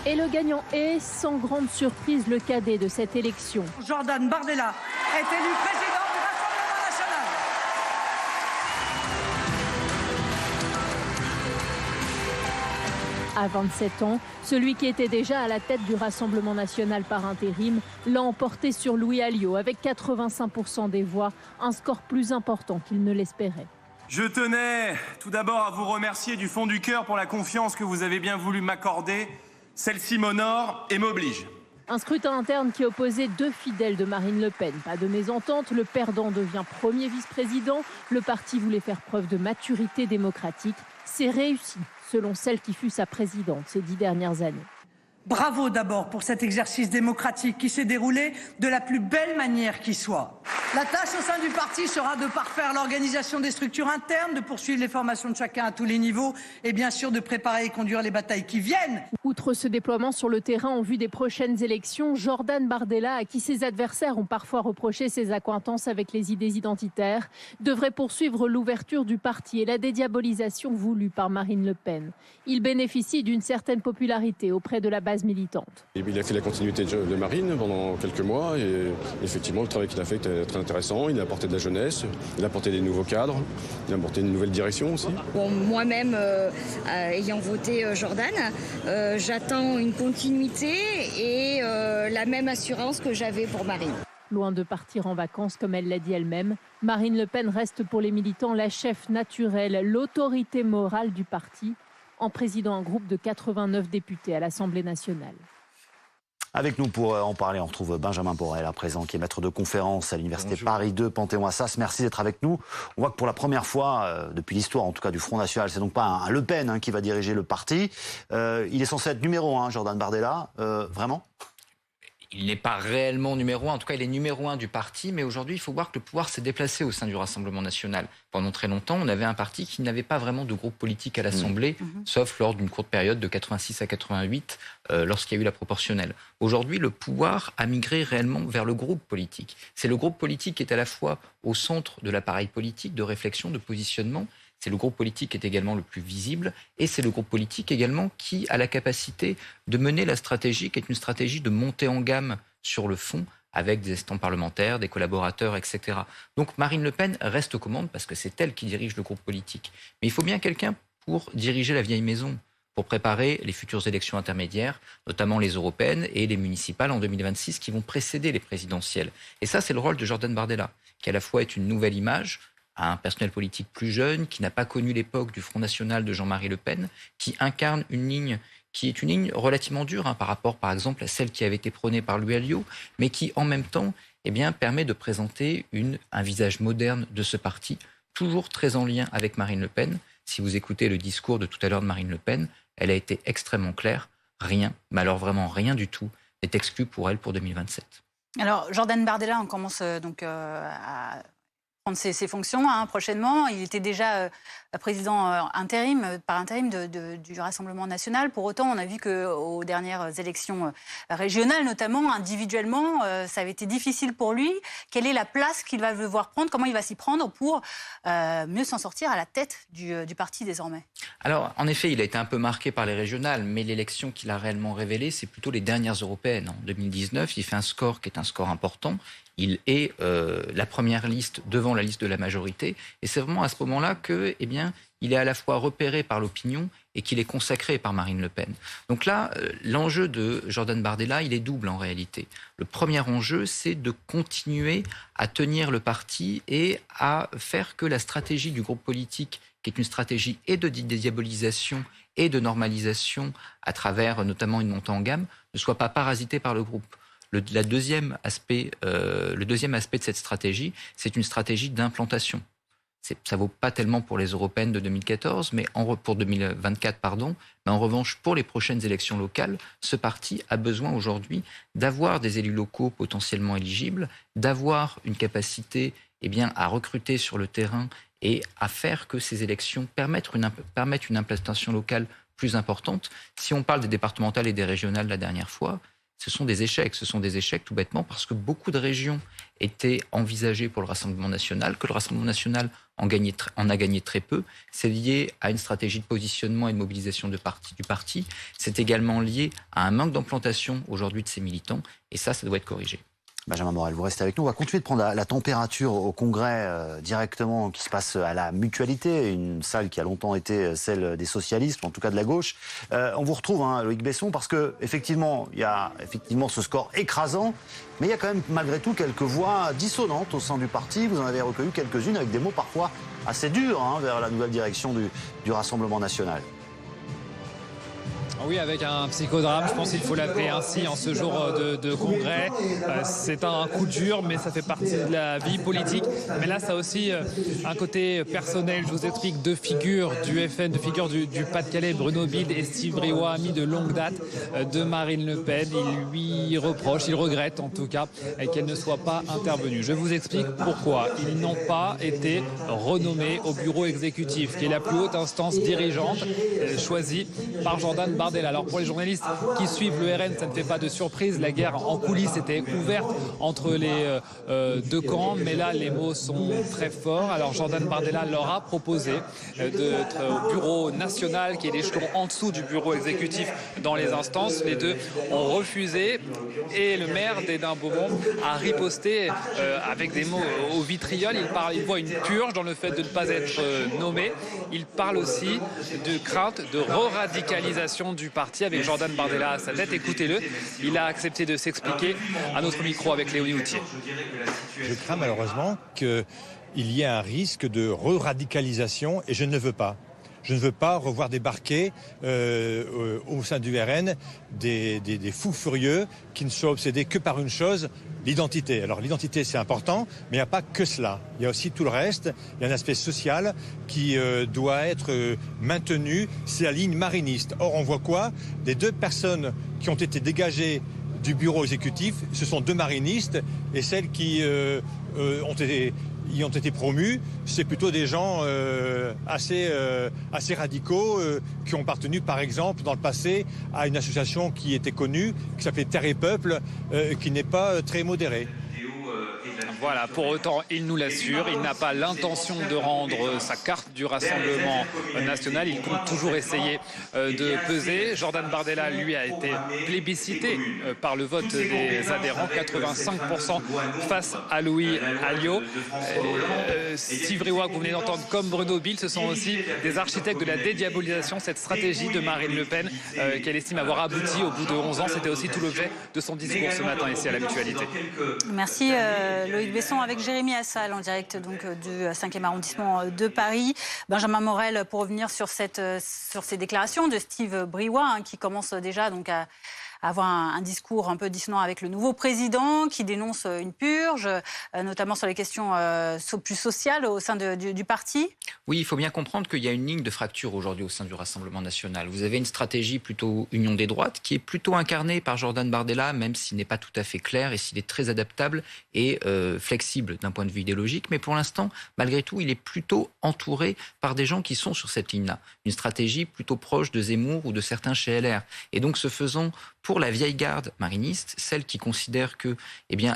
Et le gagnant est, sans grande surprise, le cadet de cette élection. Jordan Bardella est élu président du Rassemblement national. À 27 ans, celui qui était déjà à la tête du Rassemblement national par intérim l'a emporté sur Louis Alliot avec 85% des voix, un score plus important qu'il ne l'espérait. Je tenais tout d'abord à vous remercier du fond du cœur pour la confiance que vous avez bien voulu m'accorder. Celle-ci m'honore et m'oblige. Un scrutin interne qui opposait deux fidèles de Marine Le Pen. Pas de mésentente, le perdant devient premier vice-président. Le parti voulait faire preuve de maturité démocratique. C'est réussi, selon celle qui fut sa présidente ces 10 dernières années. Bravo d'abord pour cet exercice démocratique qui s'est déroulé de la plus belle manière qui soit. La tâche au sein du parti sera de parfaire l'organisation des structures internes, de poursuivre les formations de chacun à tous les niveaux et bien sûr de préparer et conduire les batailles qui viennent. Outre ce déploiement sur le terrain en vue des prochaines élections, Jordan Bardella, à qui ses adversaires ont parfois reproché ses accointances avec les idées identitaires, devrait poursuivre l'ouverture du parti et la dédiabolisation voulue par Marine Le Pen. Il bénéficie d'une certaine popularité auprès de la base base militante. Il a fait la continuité de Marine pendant quelques mois et effectivement le travail qu'il a fait était très intéressant. Il a apporté de la jeunesse, il a apporté des nouveaux cadres, il a apporté une nouvelle direction aussi. Bon, moi-même, ayant voté Jordan, j'attends une continuité et la même assurance que j'avais pour Marine. Loin de partir en vacances, comme elle l'a dit elle-même, Marine Le Pen reste pour les militants la chef naturelle, l'autorité morale du parti, en présidant un groupe de 89 députés à l'Assemblée nationale. Avec nous pour en parler, on retrouve Benjamin Borel à présent, qui est maître de conférence à l'Université Paris 2, Panthéon-Assas. Merci d'être avec nous. On voit que pour la première fois, depuis l'histoire en tout cas du Front National, c'est donc pas un Le Pen qui va diriger le parti. Il est censé être numéro 1, Jordan Bardella. Vraiment ? Il n'est pas réellement numéro 1, en tout cas il est numéro 1 du parti, mais aujourd'hui il faut voir que le pouvoir s'est déplacé au sein du Rassemblement national. Pendant très longtemps, on avait un parti qui n'avait pas vraiment de groupe politique à l'Assemblée, sauf lors d'une courte période de 86 à 88, lorsqu'il y a eu la proportionnelle. Aujourd'hui, le pouvoir a migré réellement vers le groupe politique. C'est le groupe politique qui est à la fois au centre de l'appareil politique, de réflexion, de positionnement. C'est le groupe politique qui est également le plus visible et c'est le groupe politique également qui a la capacité de mener la stratégie qui est une stratégie de montée en gamme sur le fond avec des instants parlementaires, des collaborateurs, etc. Donc Marine Le Pen reste aux commandes parce que c'est elle qui dirige le groupe politique. Mais il faut bien quelqu'un pour diriger la vieille maison, pour préparer les futures élections intermédiaires, notamment les européennes et les municipales en 2026 qui vont précéder les présidentielles. Et ça, c'est le rôle de Jordan Bardella, qui à la fois est une nouvelle image, à un personnel politique plus jeune, qui n'a pas connu l'époque du Front National de Jean-Marie Le Pen, qui incarne une ligne qui est une ligne relativement dure par rapport, par exemple, à celle qui avait été prônée par Louis Alliot, mais qui, en même temps, permet de présenter un visage moderne de ce parti, toujours très en lien avec Marine Le Pen. Si vous écoutez le discours de tout à l'heure de Marine Le Pen, elle a été extrêmement claire. Rien, mais alors vraiment rien du tout, n'est exclu pour elle pour 2027. Alors, Jordan Bardella, on commence donc à prendre ses fonctions prochainement. Il était déjà président par intérim du Rassemblement national. Pour autant, on a vu qu'aux dernières élections régionales, notamment individuellement, ça avait été difficile pour lui. Quelle est la place qu'il va devoir prendre ? Comment il va s'y prendre pour mieux s'en sortir à la tête du parti désormais ? Alors, en effet, il a été un peu marqué par les régionales, mais l'élection qu'il a réellement révélée, c'est plutôt les dernières européennes. En 2019, il fait un score qui est un score important. Il est la première liste devant la liste de la majorité. Et c'est vraiment à ce moment-là que, il est à la fois repéré par l'opinion et qu'il est consacré par Marine Le Pen. Donc là, l'enjeu de Jordan Bardella, il est double en réalité. Le premier enjeu, c'est de continuer à tenir le parti et à faire que la stratégie du groupe politique, qui est une stratégie et de dédiabolisation et de normalisation à travers notamment une montée en gamme, ne soit pas parasitée par le groupe. Le deuxième aspect de cette stratégie, c'est une stratégie d'implantation. Ça ne vaut pas tellement pour les européennes de 2014, mais pour 2024, mais en revanche, pour les prochaines élections locales, ce parti a besoin aujourd'hui d'avoir des élus locaux potentiellement éligibles, d'avoir une capacité à recruter sur le terrain et à faire que ces élections permettent une implantation locale plus importante. Si on parle des départementales et des régionales la dernière fois, ce sont des échecs. Ce sont des échecs tout bêtement parce que beaucoup de régions étaient envisagées pour le Rassemblement national, que le Rassemblement national en a gagné très peu. C'est lié à une stratégie de positionnement et de mobilisation du parti. C'est également lié à un manque d'implantation aujourd'hui de ses militants. Et ça doit être corrigé. Benjamin Borel, vous restez avec nous. On va continuer de prendre la température au Congrès directement, qui se passe à la Mutualité, une salle qui a longtemps été celle des socialistes, en tout cas de la gauche. On vous retrouve, Loïc Besson, parce que effectivement, il y a ce score écrasant, mais il y a quand même malgré tout quelques voix dissonantes au sein du parti. Vous en avez recueilli quelques-unes avec des mots parfois assez durs vers la nouvelle direction du Rassemblement national. Oui, avec un psychodrame, je pense qu'il faut l'appeler ainsi en ce jour de congrès. C'est un coup dur, mais ça fait partie de la vie politique. Mais là, ça a aussi un côté personnel. Je vous explique, deux figures du FN, deux figures du Pas-de-Calais, Bruno Bilde et Steve Briouat, amis de longue date de Marine Le Pen. Il lui reproche, il regrette en tout cas, qu'elle ne soit pas intervenue. Je vous explique pourquoi. Ils n'ont pas été renommés au bureau exécutif, qui est la plus haute instance dirigeante choisie par Jordan Bardella. Bardella. Alors pour les journalistes qui suivent le RN, ça ne fait pas de surprise. La guerre en coulisses était ouverte entre les deux camps, mais là les mots sont très forts. Alors Jordan Bardella leur a proposé d'être au bureau national, qui est l'échelon en dessous du bureau exécutif dans les instances. Les deux ont refusé et le maire d'Hénin-Beaumont a riposté avec des mots au vitriol. Il voit une purge dans le fait de ne pas être nommé. Il parle aussi de crainte de re-radicalisation du parti avec Jordan Bardella à sa tête. Écoutez-le, il a accepté de s'expliquer à notre micro avec Léonie Houtier. Je crains malheureusement qu'il y ait un risque de re-radicalisation et je ne le veux pas. Je ne veux pas revoir débarquer au sein du RN des fous furieux qui ne soient obsédés que par une chose, l'identité. Alors l'identité c'est important, mais il n'y a pas que cela. Il y a aussi tout le reste. Il y a un aspect social qui doit être maintenu. C'est la ligne mariniste. Or on voit quoi? Les deux personnes qui ont été dégagées du bureau exécutif, ce sont deux marinistes, et celles qui ont été promus, c'est plutôt des gens assez radicaux qui ont appartenu par exemple dans le passé à une association qui était connue, qui s'appelait Terre et Peuple, qui n'est pas très modérée. Voilà, pour autant, il nous l'assure, il n'a pas l'intention de rendre sa carte du Rassemblement national. Il compte toujours essayer de peser. Jordan Bardella, lui, a été plébiscité par le vote des adhérents, 85% face à Louis Alliot. Steve Briouat, que vous venez d'entendre, comme Bruno Bilde, ce sont aussi des architectes de la dédiabolisation, cette stratégie de Marine Le Pen qu'elle estime avoir abouti au bout de 11 ans. C'était aussi tout l'objet de son discours ce matin ici à la Mutualité. Merci Loïc Besson avec Jérémy Assal en direct donc du 5e arrondissement de Paris. Benjamin Morel, pour revenir sur ces déclarations de Steve Briouat qui commence déjà donc à avoir un discours un peu dissonant avec le nouveau président qui dénonce une purge, notamment sur les questions plus sociales au sein du parti. Oui, il faut bien comprendre qu'il y a une ligne de fracture aujourd'hui au sein du Rassemblement national. Vous avez une stratégie plutôt union des droites qui est plutôt incarnée par Jordan Bardella, même s'il n'est pas tout à fait clair et s'il est très adaptable et flexible d'un point de vue idéologique. Mais pour l'instant, malgré tout, il est plutôt entouré par des gens qui sont sur cette ligne-là. Une stratégie plutôt proche de Zemmour ou de certains chez LR. Et donc, ce faisant, pour la vieille garde mariniste, celle qui considère que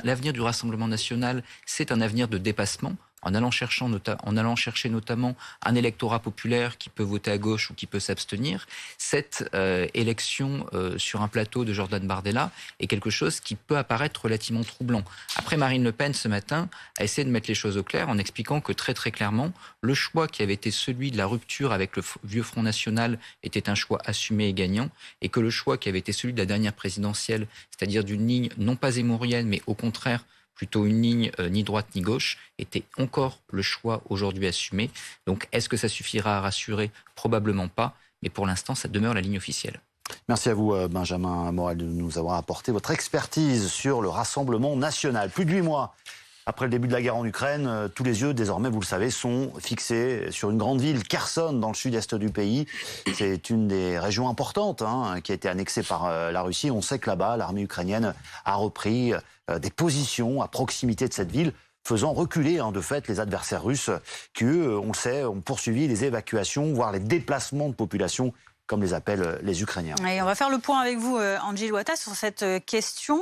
l'avenir du Rassemblement national, c'est un avenir de dépassement, en allant chercher notamment un électorat populaire qui peut voter à gauche ou qui peut s'abstenir, cette élection sur un plateau de Jordan Bardella est quelque chose qui peut apparaître relativement troublant. Après, Marine Le Pen, ce matin, a essayé de mettre les choses au clair en expliquant que très très clairement, le choix qui avait été celui de la rupture avec le vieux Front National était un choix assumé et gagnant, et que le choix qui avait été celui de la dernière présidentielle, c'est-à-dire d'une ligne non pas zémourienne, mais au contraire plutôt une ligne ni droite ni gauche, était encore le choix aujourd'hui assumé. Donc est-ce que ça suffira à rassurer? Probablement pas, mais pour l'instant ça demeure la ligne officielle. Merci à vous Benjamin Morel de nous avoir apporté votre expertise sur le Rassemblement national. Plus de 8 mois après le début de la guerre en Ukraine, tous les yeux désormais, vous le savez, sont fixés sur une grande ville, Kherson, dans le sud-est du pays. C'est une des régions importantes qui a été annexée par la Russie. On sait que là-bas, l'armée ukrainienne a repris des positions à proximité de cette ville, faisant reculer de fait les adversaires russes qui, eux, on le sait, ont poursuivi les évacuations, voire les déplacements de population, comme les appellent les Ukrainiens. Et on va faire le point avec vous, Angie Louata, sur cette question.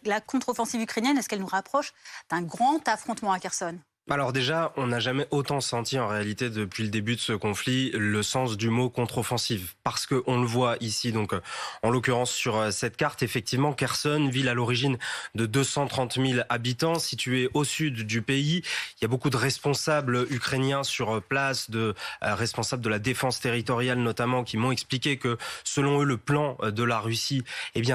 La contre-offensive ukrainienne, est-ce qu'elle nous rapproche d'un grand affrontement à Kherson ? Alors déjà, on n'a jamais autant senti en réalité depuis le début de ce conflit le sens du mot contre-offensive. Parce qu'on le voit ici, donc en l'occurrence sur cette carte, effectivement, Kherson, ville à l'origine de 230 000 habitants, située au sud du pays. Il y a beaucoup de responsables ukrainiens sur place, de responsables de la défense territoriale notamment, qui m'ont expliqué que selon eux, le plan de la Russie,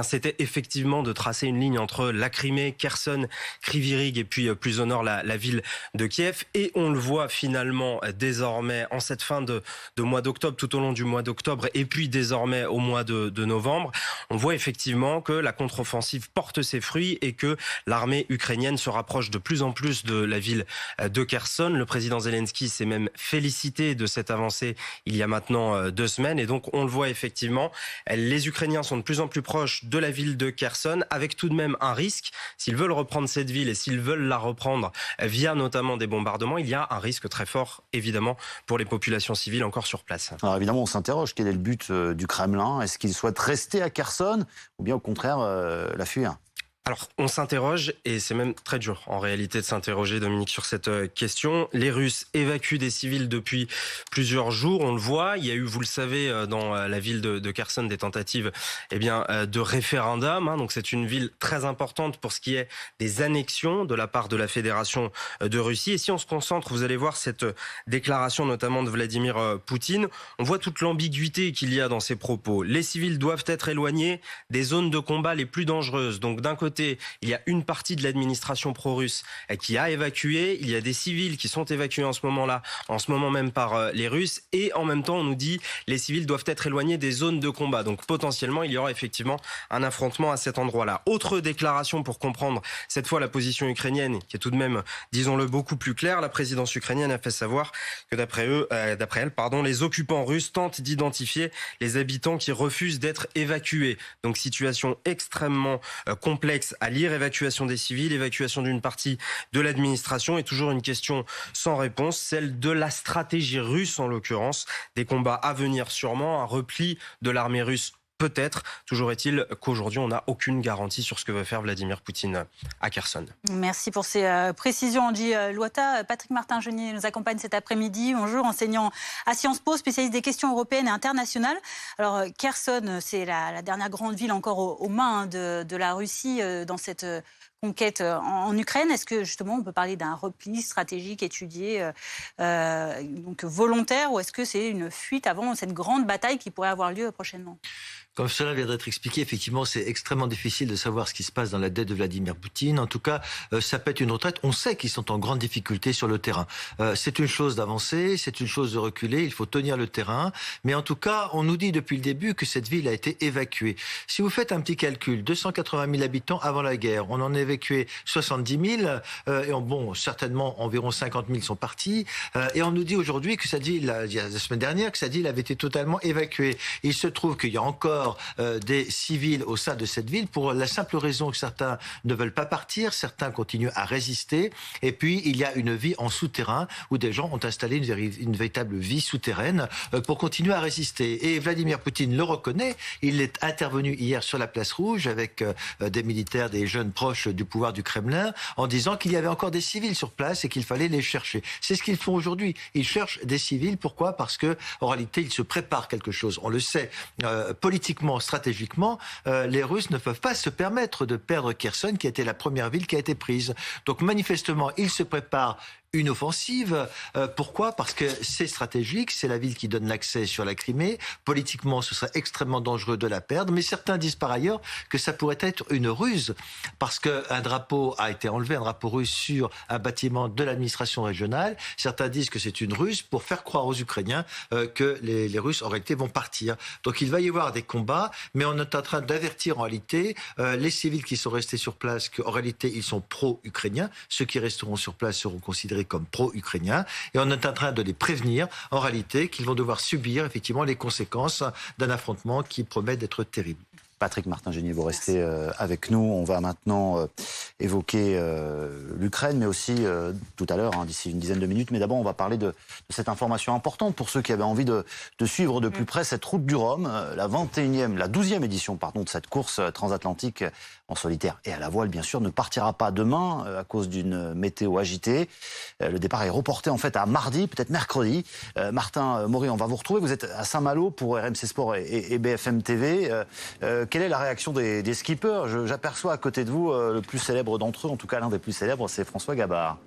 c'était effectivement de tracer une ligne entre la Crimée, Kherson, Kryvyi Rih et puis plus au nord la ville de Kiev. Et on le voit finalement désormais en cette fin de mois d'octobre, tout au long du mois d'octobre et puis désormais au mois de novembre, on voit effectivement que la contre-offensive porte ses fruits et que l'armée ukrainienne se rapproche de plus en plus de la ville de Kherson. Le président Zelensky s'est même félicité de cette avancée il y a maintenant 2 semaines et donc on le voit effectivement, les Ukrainiens sont de plus en plus proches de la ville de Kherson avec tout de même un risque, s'ils veulent reprendre cette ville et s'ils veulent la reprendre via notamment éventuellement des bombardements, il y a un risque très fort, évidemment, pour les populations civiles encore sur place. Alors évidemment, on s'interroge, quel est le but du Kremlin? Est-ce qu'il souhaite rester à Kherson ou bien au contraire la fuir? Alors, on s'interroge, et c'est même très dur en réalité de s'interroger, Dominique, sur cette question. Les Russes évacuent des civils depuis plusieurs jours, on le voit. Il y a eu, vous le savez, dans la ville de Kherson, des tentatives de référendum. Donc c'est une ville très importante pour ce qui est des annexions de la part de la Fédération de Russie. Et si on se concentre, vous allez voir cette déclaration notamment de Vladimir Poutine, on voit toute l'ambiguïté qu'il y a dans ses propos. Les civils doivent être éloignés des zones de combat les plus dangereuses. Donc d'un côté, il y a une partie de l'administration pro-russe qui a évacué. Il y a des civils qui sont évacués en ce moment même par les Russes. Et en même temps, on nous dit les civils doivent être éloignés des zones de combat. Donc potentiellement, il y aura effectivement un affrontement à cet endroit-là. Autre déclaration pour comprendre cette fois la position ukrainienne, qui est tout de même, disons-le, beaucoup plus claire. La présidence ukrainienne a fait savoir que d'après elle, les occupants russes tentent d'identifier les habitants qui refusent d'être évacués. Donc situation extrêmement complexe à lire, évacuation des civils, évacuation d'une partie de l'administration et toujours une question sans réponse, celle de la stratégie russe en l'occurrence, des combats à venir sûrement, un repli de l'armée russe peut-être. Toujours est-il qu'aujourd'hui on n'a aucune garantie sur ce que veut faire Vladimir Poutine à Kherson. Merci pour ces précisions, Angie Loata. Patrick Martin-Genier nous accompagne cet après-midi. Bonjour, enseignant à Sciences Po, spécialiste des questions européennes et internationales. Alors Kherson, c'est la dernière grande ville encore aux mains de la Russie dans cette conquête en Ukraine. Est-ce que justement on peut parler d'un repli stratégique étudié, donc volontaire, ou est-ce que c'est une fuite avant cette grande bataille qui pourrait avoir lieu prochainement? Comme cela vient d'être expliqué, effectivement, c'est extrêmement difficile de savoir ce qui se passe dans la tête de Vladimir Poutine. En tout cas, ça peut être une retraite. On sait qu'ils sont en grande difficulté sur le terrain. C'est une chose d'avancer, c'est une chose de reculer, il faut tenir le terrain. Mais en tout cas, on nous dit depuis le début que cette ville a été évacuée. Si vous faites un petit calcul, 280 000 habitants avant la guerre, on en a évacué 70 000, et certainement environ 50 000 sont partis. Et on nous dit aujourd'hui que cette ville, il y a la semaine dernière, que cette ville avait été totalement évacuée. Il se trouve qu'il y a encore des civils au sein de cette ville pour la simple raison que certains ne veulent pas partir, certains continuent à résister, et puis il y a une vie en souterrain où des gens ont installé une véritable vie souterraine pour continuer à résister. Et Vladimir Poutine le reconnaît, il est intervenu hier sur la place Rouge avec des militaires, des jeunes proches du pouvoir du Kremlin, en disant qu'il y avait encore des civils sur place et qu'il fallait les chercher. C'est ce qu'ils font aujourd'hui, ils cherchent des civils. Pourquoi? Parce que en réalité ils se préparent quelque chose, on le sait, politiquement, stratégiquement, les Russes ne peuvent pas se permettre de perdre Kherson, qui a été la première ville qui a été prise. Donc manifestement, ils se préparent une offensive. Pourquoi? Parce que c'est stratégique, c'est la ville qui donne l'accès sur la Crimée. Politiquement, ce serait extrêmement dangereux de la perdre. Mais certains disent par ailleurs que ça pourrait être une ruse, parce qu'un drapeau a été enlevé, un drapeau russe sur un bâtiment de l'administration régionale. Certains disent que c'est une ruse pour faire croire aux Ukrainiens que les Russes en réalité vont partir. Donc il va y avoir des combats, mais on est en train d'avertir en réalité les civils qui sont restés sur place qu'en réalité ils sont pro-ukrainiens. Ceux qui resteront sur place seront considérés comme pro-ukrainiens, et on est en train de les prévenir en réalité qu'ils vont devoir subir effectivement les conséquences d'un affrontement qui promet d'être terrible. Patrick Martin-Genier, vous restez avec nous. On va maintenant évoquer l'Ukraine, mais aussi tout à l'heure, d'ici une dizaine de minutes. Mais d'abord, on va parler de cette information importante pour ceux qui avaient envie de suivre de plus près cette route du Rhum, la 12e édition de cette course transatlantique en solitaire et à la voile, bien sûr, ne partira pas demain à cause d'une météo agitée. Le départ est reporté en fait à mardi, peut-être mercredi. Martin Maury, on va vous retrouver. Vous êtes à Saint-Malo pour RMC Sport et BFM TV. Quelle est la réaction des skippers? J'aperçois à côté de vous le plus célèbre d'entre eux, en tout cas l'un des plus célèbres, c'est François Gabard.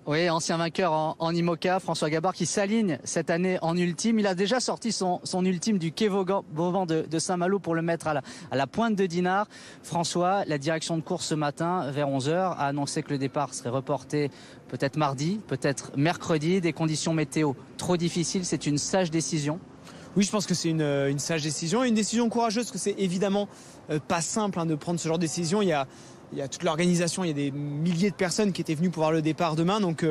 Oui, ancien vainqueur en IMOCA, François Gabard qui s'aligne cette année en ultime. Il a déjà sorti son ultime du quai Vauban de Saint-Malo pour le mettre à la pointe de Dinard. François, la direction de course ce matin, vers 11h, a annoncé que le départ serait reporté peut-être mardi, peut-être mercredi. Des conditions météo trop difficiles, c'est une sage décision. Oui, je pense que c'est une sage décision et une décision courageuse, parce que c'est évidemment pas simple de prendre ce genre de décision. Il y a toute l'organisation, il y a des milliers de personnes qui étaient venues pour voir le départ demain. Donc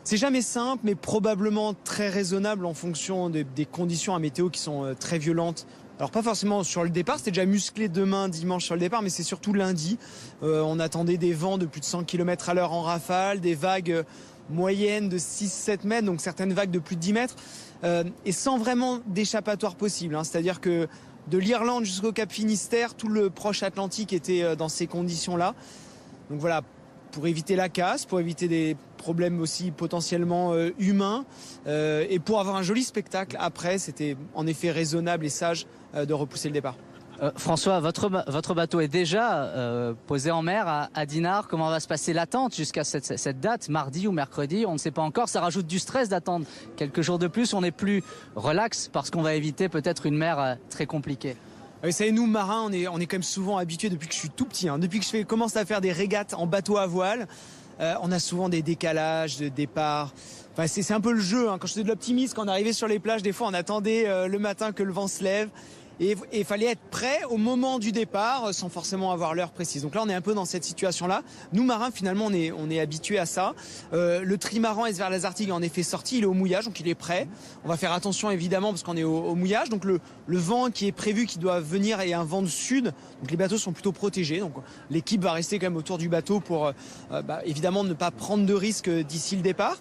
c'est jamais simple, mais probablement très raisonnable en fonction des conditions à météo qui sont très violentes Alors pas forcément sur le départ, c'était déjà musclé demain, dimanche sur le départ, mais c'est surtout lundi. On attendait des vents de plus de 100 km/h en rafale, des vagues moyennes de 6-7 mètres, donc certaines vagues de plus de 10 mètres, et sans vraiment d'échappatoire possible. C'est-à-dire que de l'Irlande jusqu'au Cap Finistère, tout le proche Atlantique était dans ces conditions-là. Donc voilà, pour éviter la casse, pour éviter des problèmes aussi potentiellement humains, et pour avoir un joli spectacle après, c'était en effet raisonnable et sage de repousser le départ. François, votre bateau est déjà posé en mer à Dinard. Comment va se passer l'attente jusqu'à cette date, mardi ou mercredi? On ne sait pas encore. Ça rajoute du stress d'attendre quelques jours de plus. On est plus relax parce qu'on va éviter peut-être une mer très compliquée. Vous savez, nous marins, on est quand même souvent habitués depuis que je suis tout petit. Depuis que je commence à faire des régates en bateau à voile, on a souvent des décalages de départ. Enfin, c'est un peu le jeu. Quand je faisais de l'optimisme, quand on arrivait sur les plages, des fois on attendait le matin que le vent se lève. Et il fallait être prêt au moment du départ sans forcément avoir l'heure précise. Donc là, on est un peu dans cette situation-là. Nous, marins, finalement, on est habitués à ça. Le trimaran S vers les Arctiques est en effet sorti. Il est au mouillage, donc il est prêt. On va faire attention, évidemment, parce qu'on est au mouillage. Donc le vent qui est prévu, qui doit venir, est un vent de sud. Donc les bateaux sont plutôt protégés. Donc l'équipe va rester quand même autour du bateau pour, évidemment, ne pas prendre de risques d'ici le départ.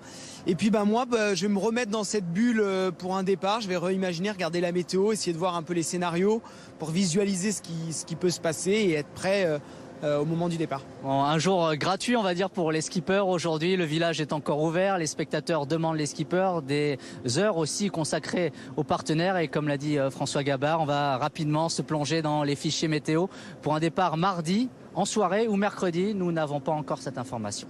Et puis moi, je vais me remettre dans cette bulle pour un départ. Je vais réimaginer, regarder la météo, essayer de voir un peu les scénarios pour visualiser ce qui peut se passer et être prêt au moment du départ. Bon, un jour gratuit, on va dire, pour les skippers. Aujourd'hui, le village est encore ouvert. Les spectateurs demandent les skippers des heures aussi consacrées aux partenaires. Et comme l'a dit François Gabard, on va rapidement se plonger dans les fichiers météo pour un départ mardi, en soirée ou mercredi. Nous n'avons pas encore cette information.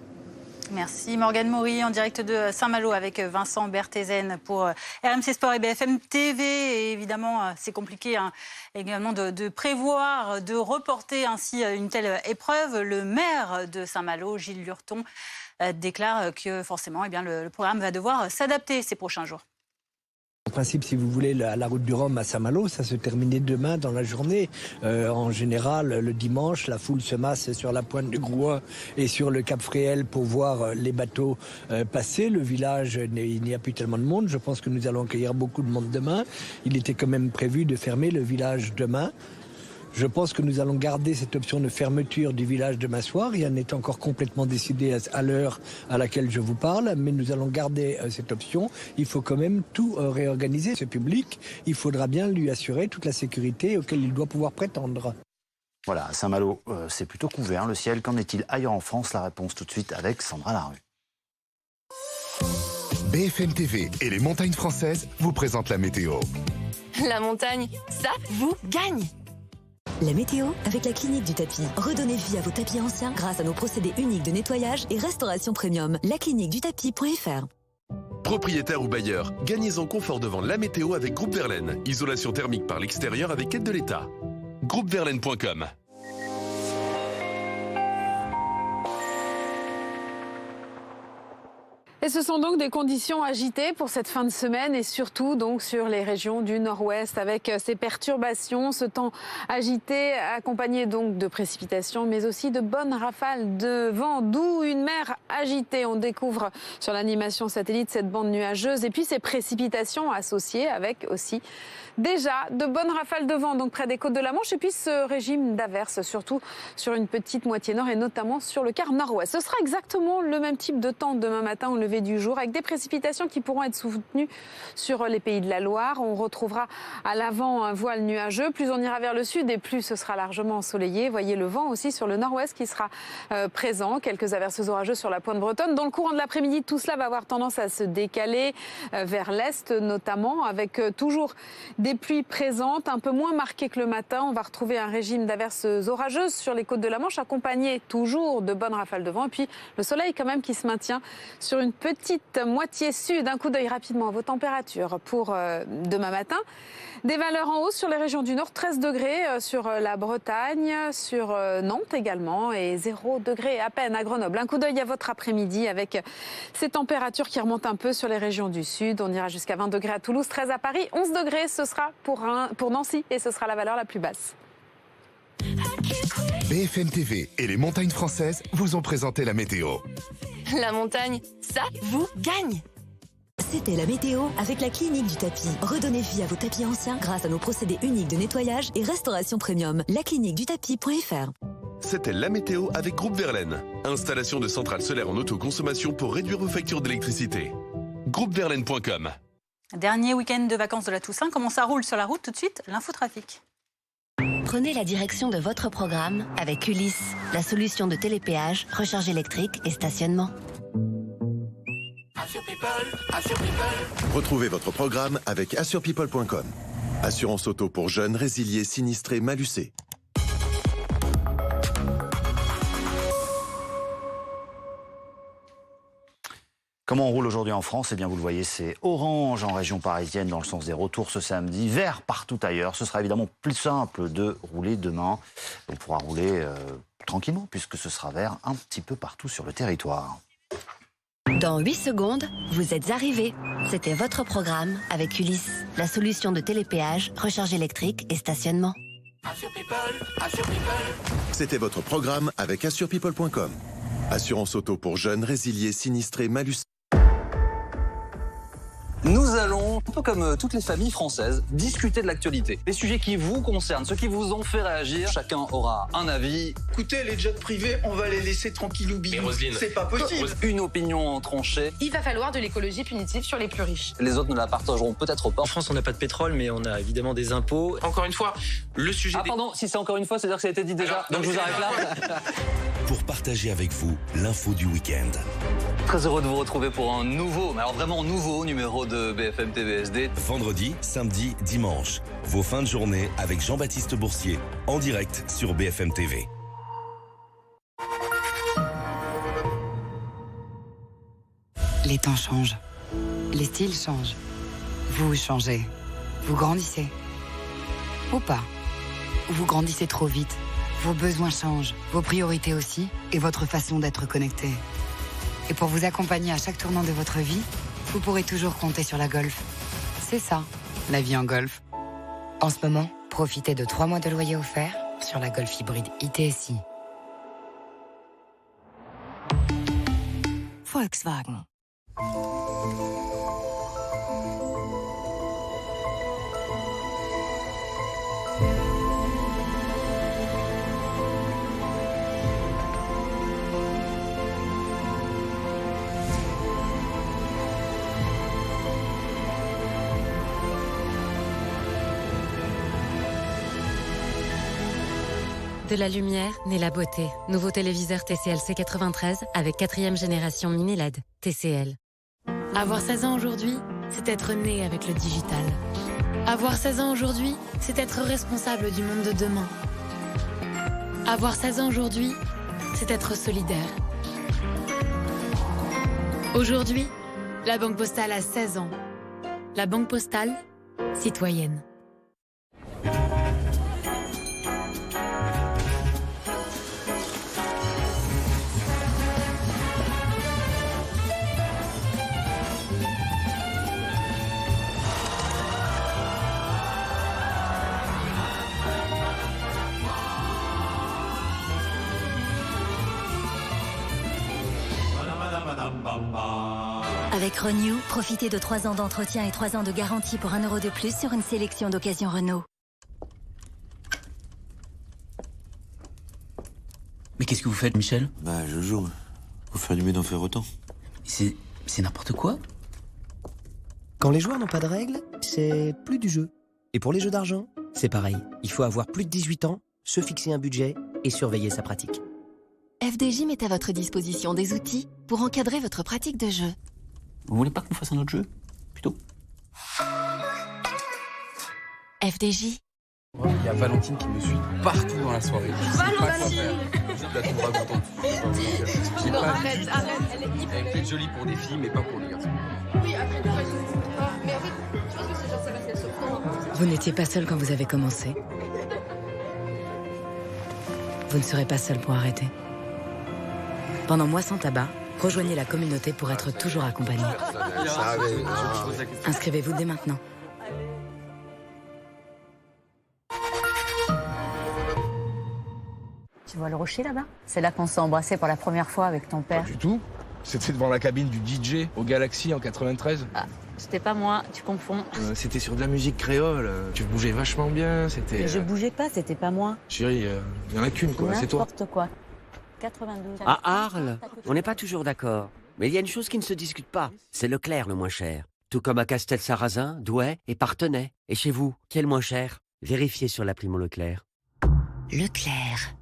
Merci Morgane Maury en direct de Saint-Malo avec Vincent Berthézen pour RMC Sport et BFM TV. Et évidemment, c'est compliqué également de prévoir, de reporter ainsi une telle épreuve. Le maire de Saint-Malo, Gilles Lurton, déclare que forcément le programme va devoir s'adapter ces prochains jours. En principe, si vous voulez, la route du Rhum à Saint-Malo, ça se terminait demain dans la journée. En général, le dimanche, la foule se masse sur la pointe du Grouin et sur le Cap Fréhel pour voir les bateaux passer. Le village, il n'y a plus tellement de monde. Je pense que nous allons accueillir beaucoup de monde demain. Il était quand même prévu de fermer le village demain. Je pense que nous allons garder cette option de fermeture du village demain soir. Rien n'est encore complètement décidé à l'heure à laquelle je vous parle, mais nous allons garder cette option. Il faut quand même tout réorganiser. Ce public, il faudra bien lui assurer toute la sécurité auquel il doit pouvoir prétendre. Voilà, à Saint-Malo, c'est plutôt couvert, le ciel. Qu'en est-il ailleurs en France? La réponse tout de suite avec Sandra Larue. BFM TV et les montagnes françaises vous présentent la météo. La montagne, ça vous gagne. La météo avec la clinique du tapis. Redonnez vie à vos tapis anciens grâce à nos procédés uniques de nettoyage et restauration premium. Lacliniquedutapis.fr. Propriétaire ou bailleur, gagnez en confort devant la météo avec Groupe Verlaine. Isolation thermique par l'extérieur avec aide de l'État. Groupeverlaine.com. Et ce sont donc des conditions agitées pour cette fin de semaine et surtout donc sur les régions du nord-ouest avec ces perturbations, ce temps agité accompagné donc de précipitations mais aussi de bonnes rafales de vent, d'où une mer agitée. On découvre sur l'animation satellite cette bande nuageuse et puis ces précipitations associées avec aussi déjà de bonnes rafales de vent donc près des côtes de la Manche et puis ce régime d'averses surtout sur une petite moitié nord et notamment sur le quart nord-ouest. Ce sera exactement le même type de temps demain matin au lever du jour avec des précipitations qui pourront être soutenues sur les pays de la Loire. On retrouvera à l'avant un voile nuageux. Plus on ira vers le sud et plus ce sera largement ensoleillé. Voyez le vent aussi sur le nord-ouest qui sera présent. Quelques averses orageuses sur la pointe bretonne. Dans le courant de l'après-midi, tout cela va avoir tendance à se décaler vers l'est notamment avec toujours des pluies présentes, un peu moins marquées que le matin. On va retrouver un régime d'averses orageuses sur les côtes de la Manche accompagné toujours de bonnes rafales de vent. Et puis le soleil quand même qui se maintient sur une petite moitié sud. Un coup d'œil rapidement à vos températures pour demain matin. Des valeurs en hausse sur les régions du nord, 13 degrés sur la Bretagne, sur Nantes également et 0 degré à peine à Grenoble. Un coup d'œil à votre après-midi avec ces températures qui remontent un peu sur les régions du sud. On ira jusqu'à 20 degrés à Toulouse, 13 à Paris, 11 degrés ce sera pour Nancy et ce sera la valeur la plus basse. BFM TV et les montagnes françaises vous ont présenté la météo. La montagne, ça vous gagne. C'était la météo avec la clinique du tapis. Redonnez vie à vos tapis anciens grâce à nos procédés uniques de nettoyage et restauration premium. Lacliniquedutapis.fr. C'était la météo avec Groupe Verlaine. Installation de centrales solaires en autoconsommation pour réduire vos factures d'électricité. Groupeverlaine.com. Dernier week-end de vacances de la Toussaint, comment ça roule sur la route? Tout de suite, l'infotrafic. Prenez la direction de votre programme avec Ulysse, la solution de télépéage, recharge électrique et stationnement. Retrouvez votre programme avec assurepeople.com. Assurance auto pour jeunes, résiliés, sinistrés, malucés. Comment on roule aujourd'hui en France? Eh bien, vous le voyez, c'est orange en région parisienne dans le sens des retours ce samedi, vert partout ailleurs. Ce sera évidemment plus simple de rouler demain. On pourra rouler tranquillement puisque ce sera vert un petit peu partout sur le territoire. Dans 8 secondes, vous êtes arrivé. C'était votre programme avec Ulysse, la solution de télépéage, recharge électrique et stationnement. C'était votre programme avec assurepeople.com. Assurance auto pour jeunes, résiliés, sinistrés, malucés. Nous allons, un peu comme toutes les familles françaises, discuter de l'actualité. Les sujets qui vous concernent, ceux qui vous ont fait réagir, chacun aura un avis. Écoutez, les jets privés, on va les laisser tranquillou bilou. C'est pas possible. Une opinion tranchée. Il va falloir de l'écologie punitive sur les plus riches. Les autres ne la partageront peut-être pas. En France, on n'a pas de pétrole, mais on a évidemment des impôts. Encore une fois, le sujet... Ah pardon, si c'est encore une fois, c'est-à-dire que ça a été dit déjà. Donc je vous arrête là. Pour partager avec vous l'info du week-end. Très heureux de vous retrouver pour un nouveau, mais alors vraiment nouveau numéro de BFM TVSD. Vendredi, samedi, dimanche. Vos fins de journée avec Jean-Baptiste Boursier. En direct sur BFM TV. Les temps changent. Les styles changent. Vous changez. Vous grandissez. Ou pas. Ou vous grandissez trop vite. Vos besoins changent, vos priorités aussi, et votre façon d'être connecté. Et pour vous accompagner à chaque tournant de votre vie, vous pourrez toujours compter sur la Golf. C'est ça, la vie en Golf. En ce moment, profitez de 3 mois de loyer offert sur la Golf hybride ITSI. Volkswagen. De la lumière naît la beauté. Nouveau téléviseur TCL C93 avec 4e génération mini LED. TCL. Avoir 16 ans aujourd'hui, c'est être né avec le digital. Avoir 16 ans aujourd'hui, c'est être responsable du monde de demain. Avoir 16 ans aujourd'hui, c'est être solidaire. Aujourd'hui, la Banque Postale a 16 ans. La Banque Postale, citoyenne. Avec Renew, profitez de 3 ans d'entretien et 3 ans de garantie pour 1 € de plus sur une sélection d'occasions Renault. Mais qu'est-ce que vous faites, Michel? Bah, je joue. Faut faire du mieux d'en faire autant. C'est n'importe quoi. Quand les joueurs n'ont pas de règles, c'est plus du jeu. Et pour les jeux d'argent, c'est pareil. Il faut avoir plus de 18 ans, se fixer un budget et surveiller sa pratique. FDJ met à votre disposition des outils pour encadrer votre pratique de jeu. Vous voulez pas qu'on fasse un autre jeu, plutôt? FDJ. Il y a Valentine qui me suit partout dans la soirée. Valentine. La trouve ragontante. Non, arrête. Elle est peut-être jolie pour des filles, mais pas pour les garçons. Oui, après, mais en fait, je pense que c'est genre ça va se surprendre. Vous n'étiez pas seul quand vous avez commencé. Vous ne serez pas seul pour arrêter. Pendant Mois sans tabac, rejoignez la communauté pour être toujours accompagné. Inscrivez-vous dès maintenant. Tu vois le rocher là-bas? C'est là qu'on s'est embrassé pour la première fois avec ton père. Pas du tout. C'était devant la cabine du DJ au Galaxy en 93. Ah, c'était pas moi, tu confonds. C'était sur de la musique créole. Tu bougeais vachement bien, c'était... Mais je bougeais pas, c'était pas moi. Chérie, il y en a qu'une, quoi, c'est toi. N'importe quoi. 92. À Arles, on n'est pas toujours d'accord. Mais il y a une chose qui ne se discute pas, c'est Leclerc le moins cher. Tout comme à Castel-Sarrazin, Douai et Parthenay. Et chez vous, qui est le moins cher? Vérifiez sur l'appli Mon Leclerc. Leclerc.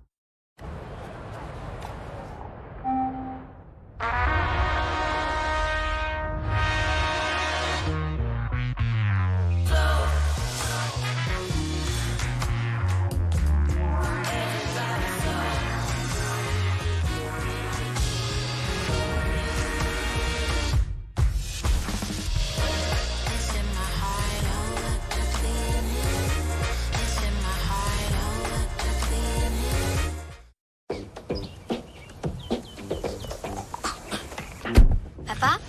Papa?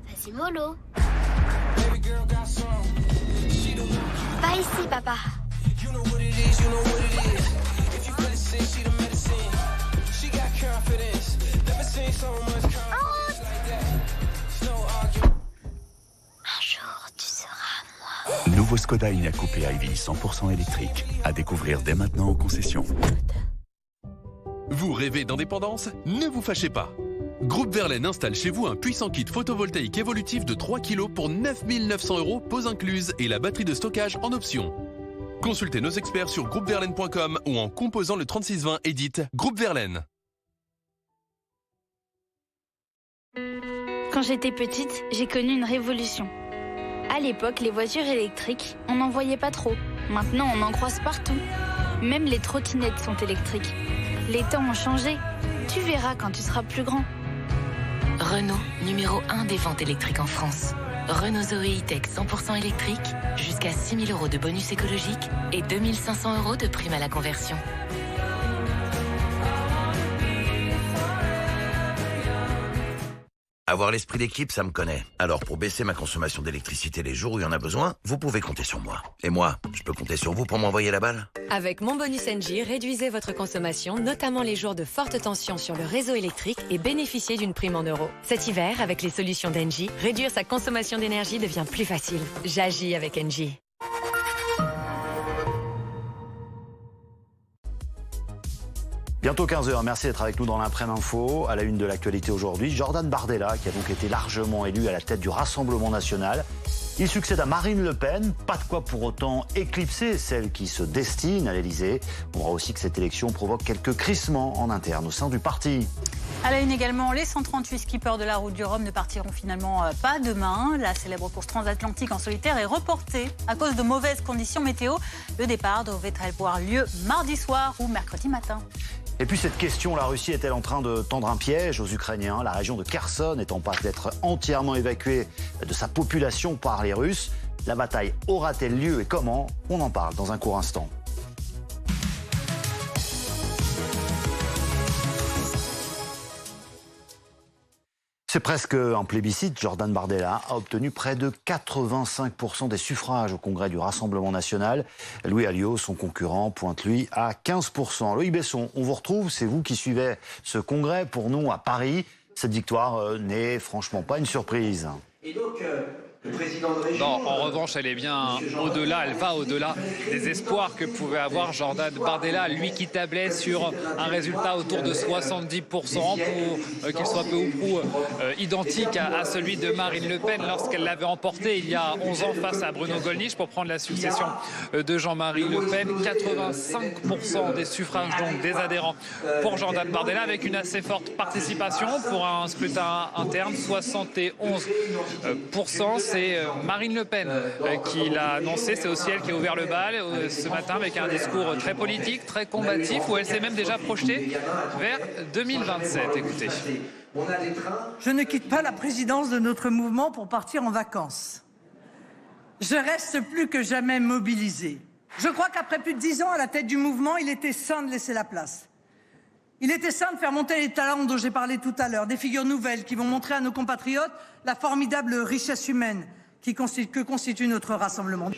Vas-y, mollo. Pas ici, papa. Un jour, tu seras moi. Nouveau Skoda Enyaq Coupé i-Vie 100% électrique. À découvrir dès maintenant en concession. Vous rêvez d'indépendance? Ne vous fâchez pas. Groupe Verlaine installe chez vous un puissant kit photovoltaïque évolutif de 3 kg pour 9 900 €, pose incluse, et la batterie de stockage en option. Consultez nos experts sur groupeverlaine.com ou en composant le 3620 et dites Groupe Verlaine. Quand j'étais petite, j'ai connu une révolution. À l'époque, les voitures électriques, on n'en voyait pas trop. Maintenant, on en croise partout. Même les trottinettes sont électriques. Les temps ont changé. Tu verras quand tu seras plus grand. Renault, numéro 1 des ventes électriques en France. Renault Zoé E-Tech 100% électrique, jusqu'à 6 000 € de bonus écologique et 2 500 € de prime à la conversion. Avoir l'esprit d'équipe, ça me connaît. Alors pour baisser ma consommation d'électricité les jours où il y en a besoin, vous pouvez compter sur moi. Et moi, je peux compter sur vous pour m'envoyer la balle? Avec Mon Bonus Engie, réduisez votre consommation, notamment les jours de forte tension sur le réseau électrique, et bénéficiez d'une prime en euros. Cet hiver, avec les solutions d'Engie, réduire sa consommation d'énergie devient plus facile. J'agis avec Engie. Bientôt 15h, merci d'être avec nous dans l'Après-midi Info. À la une de l'actualité aujourd'hui, Jordan Bardella, qui a donc été largement élu à la tête du Rassemblement national. Il succède à Marine Le Pen, pas de quoi pour autant éclipser celle qui se destine à l'Elysée. On voit aussi que cette élection provoque quelques crissements en interne au sein du parti. À la une également, les 138 skippers de la route du Rhum ne partiront finalement pas demain. La célèbre course transatlantique en solitaire est reportée à cause de mauvaises conditions météo. Le départ devrait avoir lieu mardi soir ou mercredi matin. Et puis cette question, la Russie est-elle en train de tendre un piège aux Ukrainiens? La région de Kherson est en passe d'être entièrement évacuée de sa population par les Russes. La bataille aura-t-elle lieu et comment? On en parle dans un court instant. C'est presque un plébiscite. Jordan Bardella a obtenu près de 85% des suffrages au congrès du Rassemblement national. Louis Alliot, son concurrent, pointe lui à 15%. Loïc Besson, on vous retrouve, c'est vous qui suivez ce congrès pour nous à Paris. Cette victoire n'est franchement pas une surprise. Et donc, le président de région... Non, en revanche, elle est bien au-delà, elle va au-delà des espoirs que pouvait avoir Jordan Bardella, lui qui tablait sur un résultat autour de 70% pour qu'il soit peu ou prou identique à celui de Marine Le Pen lorsqu'elle l'avait emporté il y a 11 ans face à Bruno Gollnisch pour prendre la succession de Jean-Marie Le Pen. 85% des suffrages donc des adhérents pour Jordan Bardella avec une assez forte participation pour un scrutin interne, 71%. C'est Marine Le Pen qui l'a annoncé. C'est aussi elle qui a ouvert le bal ce matin avec un discours très politique, très combatif, où elle s'est même déjà projetée vers 2027. Écoutez. Je ne quitte pas la présidence de notre mouvement pour partir en vacances. Je reste plus que jamais mobilisée. Je crois qu'après plus de 10 ans à la tête du mouvement, il était sain de laisser la place. Il était sain de faire monter les talents dont j'ai parlé tout à l'heure, des figures nouvelles qui vont montrer à nos compatriotes la formidable richesse humaine que constitue notre rassemblement.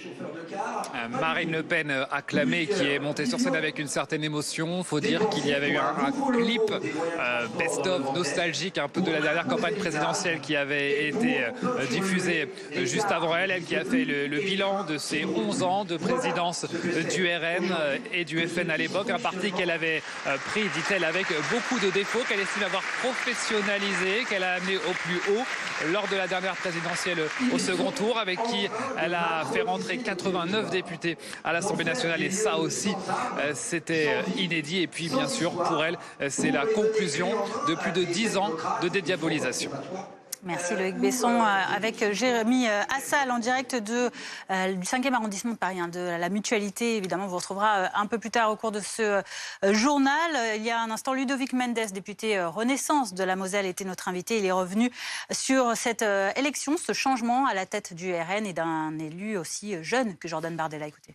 Marine Le Pen acclamée, qui est montée sur scène avec une certaine émotion. Il faut dire qu'il y avait eu un clip best-of nostalgique un peu de la dernière campagne présidentielle qui avait été diffusé juste avant elle qui a fait le bilan de ses 11 ans de présidence du RN et du FN à l'époque, un parti qu'elle avait pris, dit-elle, avec beaucoup de défauts, qu'elle estime avoir professionnalisé, qu'elle a amené au plus haut lors de la dernière présidentielle au second tour, avec qui elle a fait rentrer 89 députés à l'Assemblée nationale, et ça aussi c'était inédit. Et puis bien sûr pour elle c'est la conclusion de plus de 10 ans de dédiabolisation. Merci Loïc Besson avec Jérémy Assal en direct du 5e arrondissement de Paris, de la Mutualité. Évidemment, on vous retrouvera un peu plus tard au cours de ce journal. Il y a un instant, Ludovic Mendes, député Renaissance de la Moselle, était notre invité. Il est revenu sur cette élection, ce changement à la tête du RN et d'un élu aussi jeune que Jordan Bardella. Écoutez.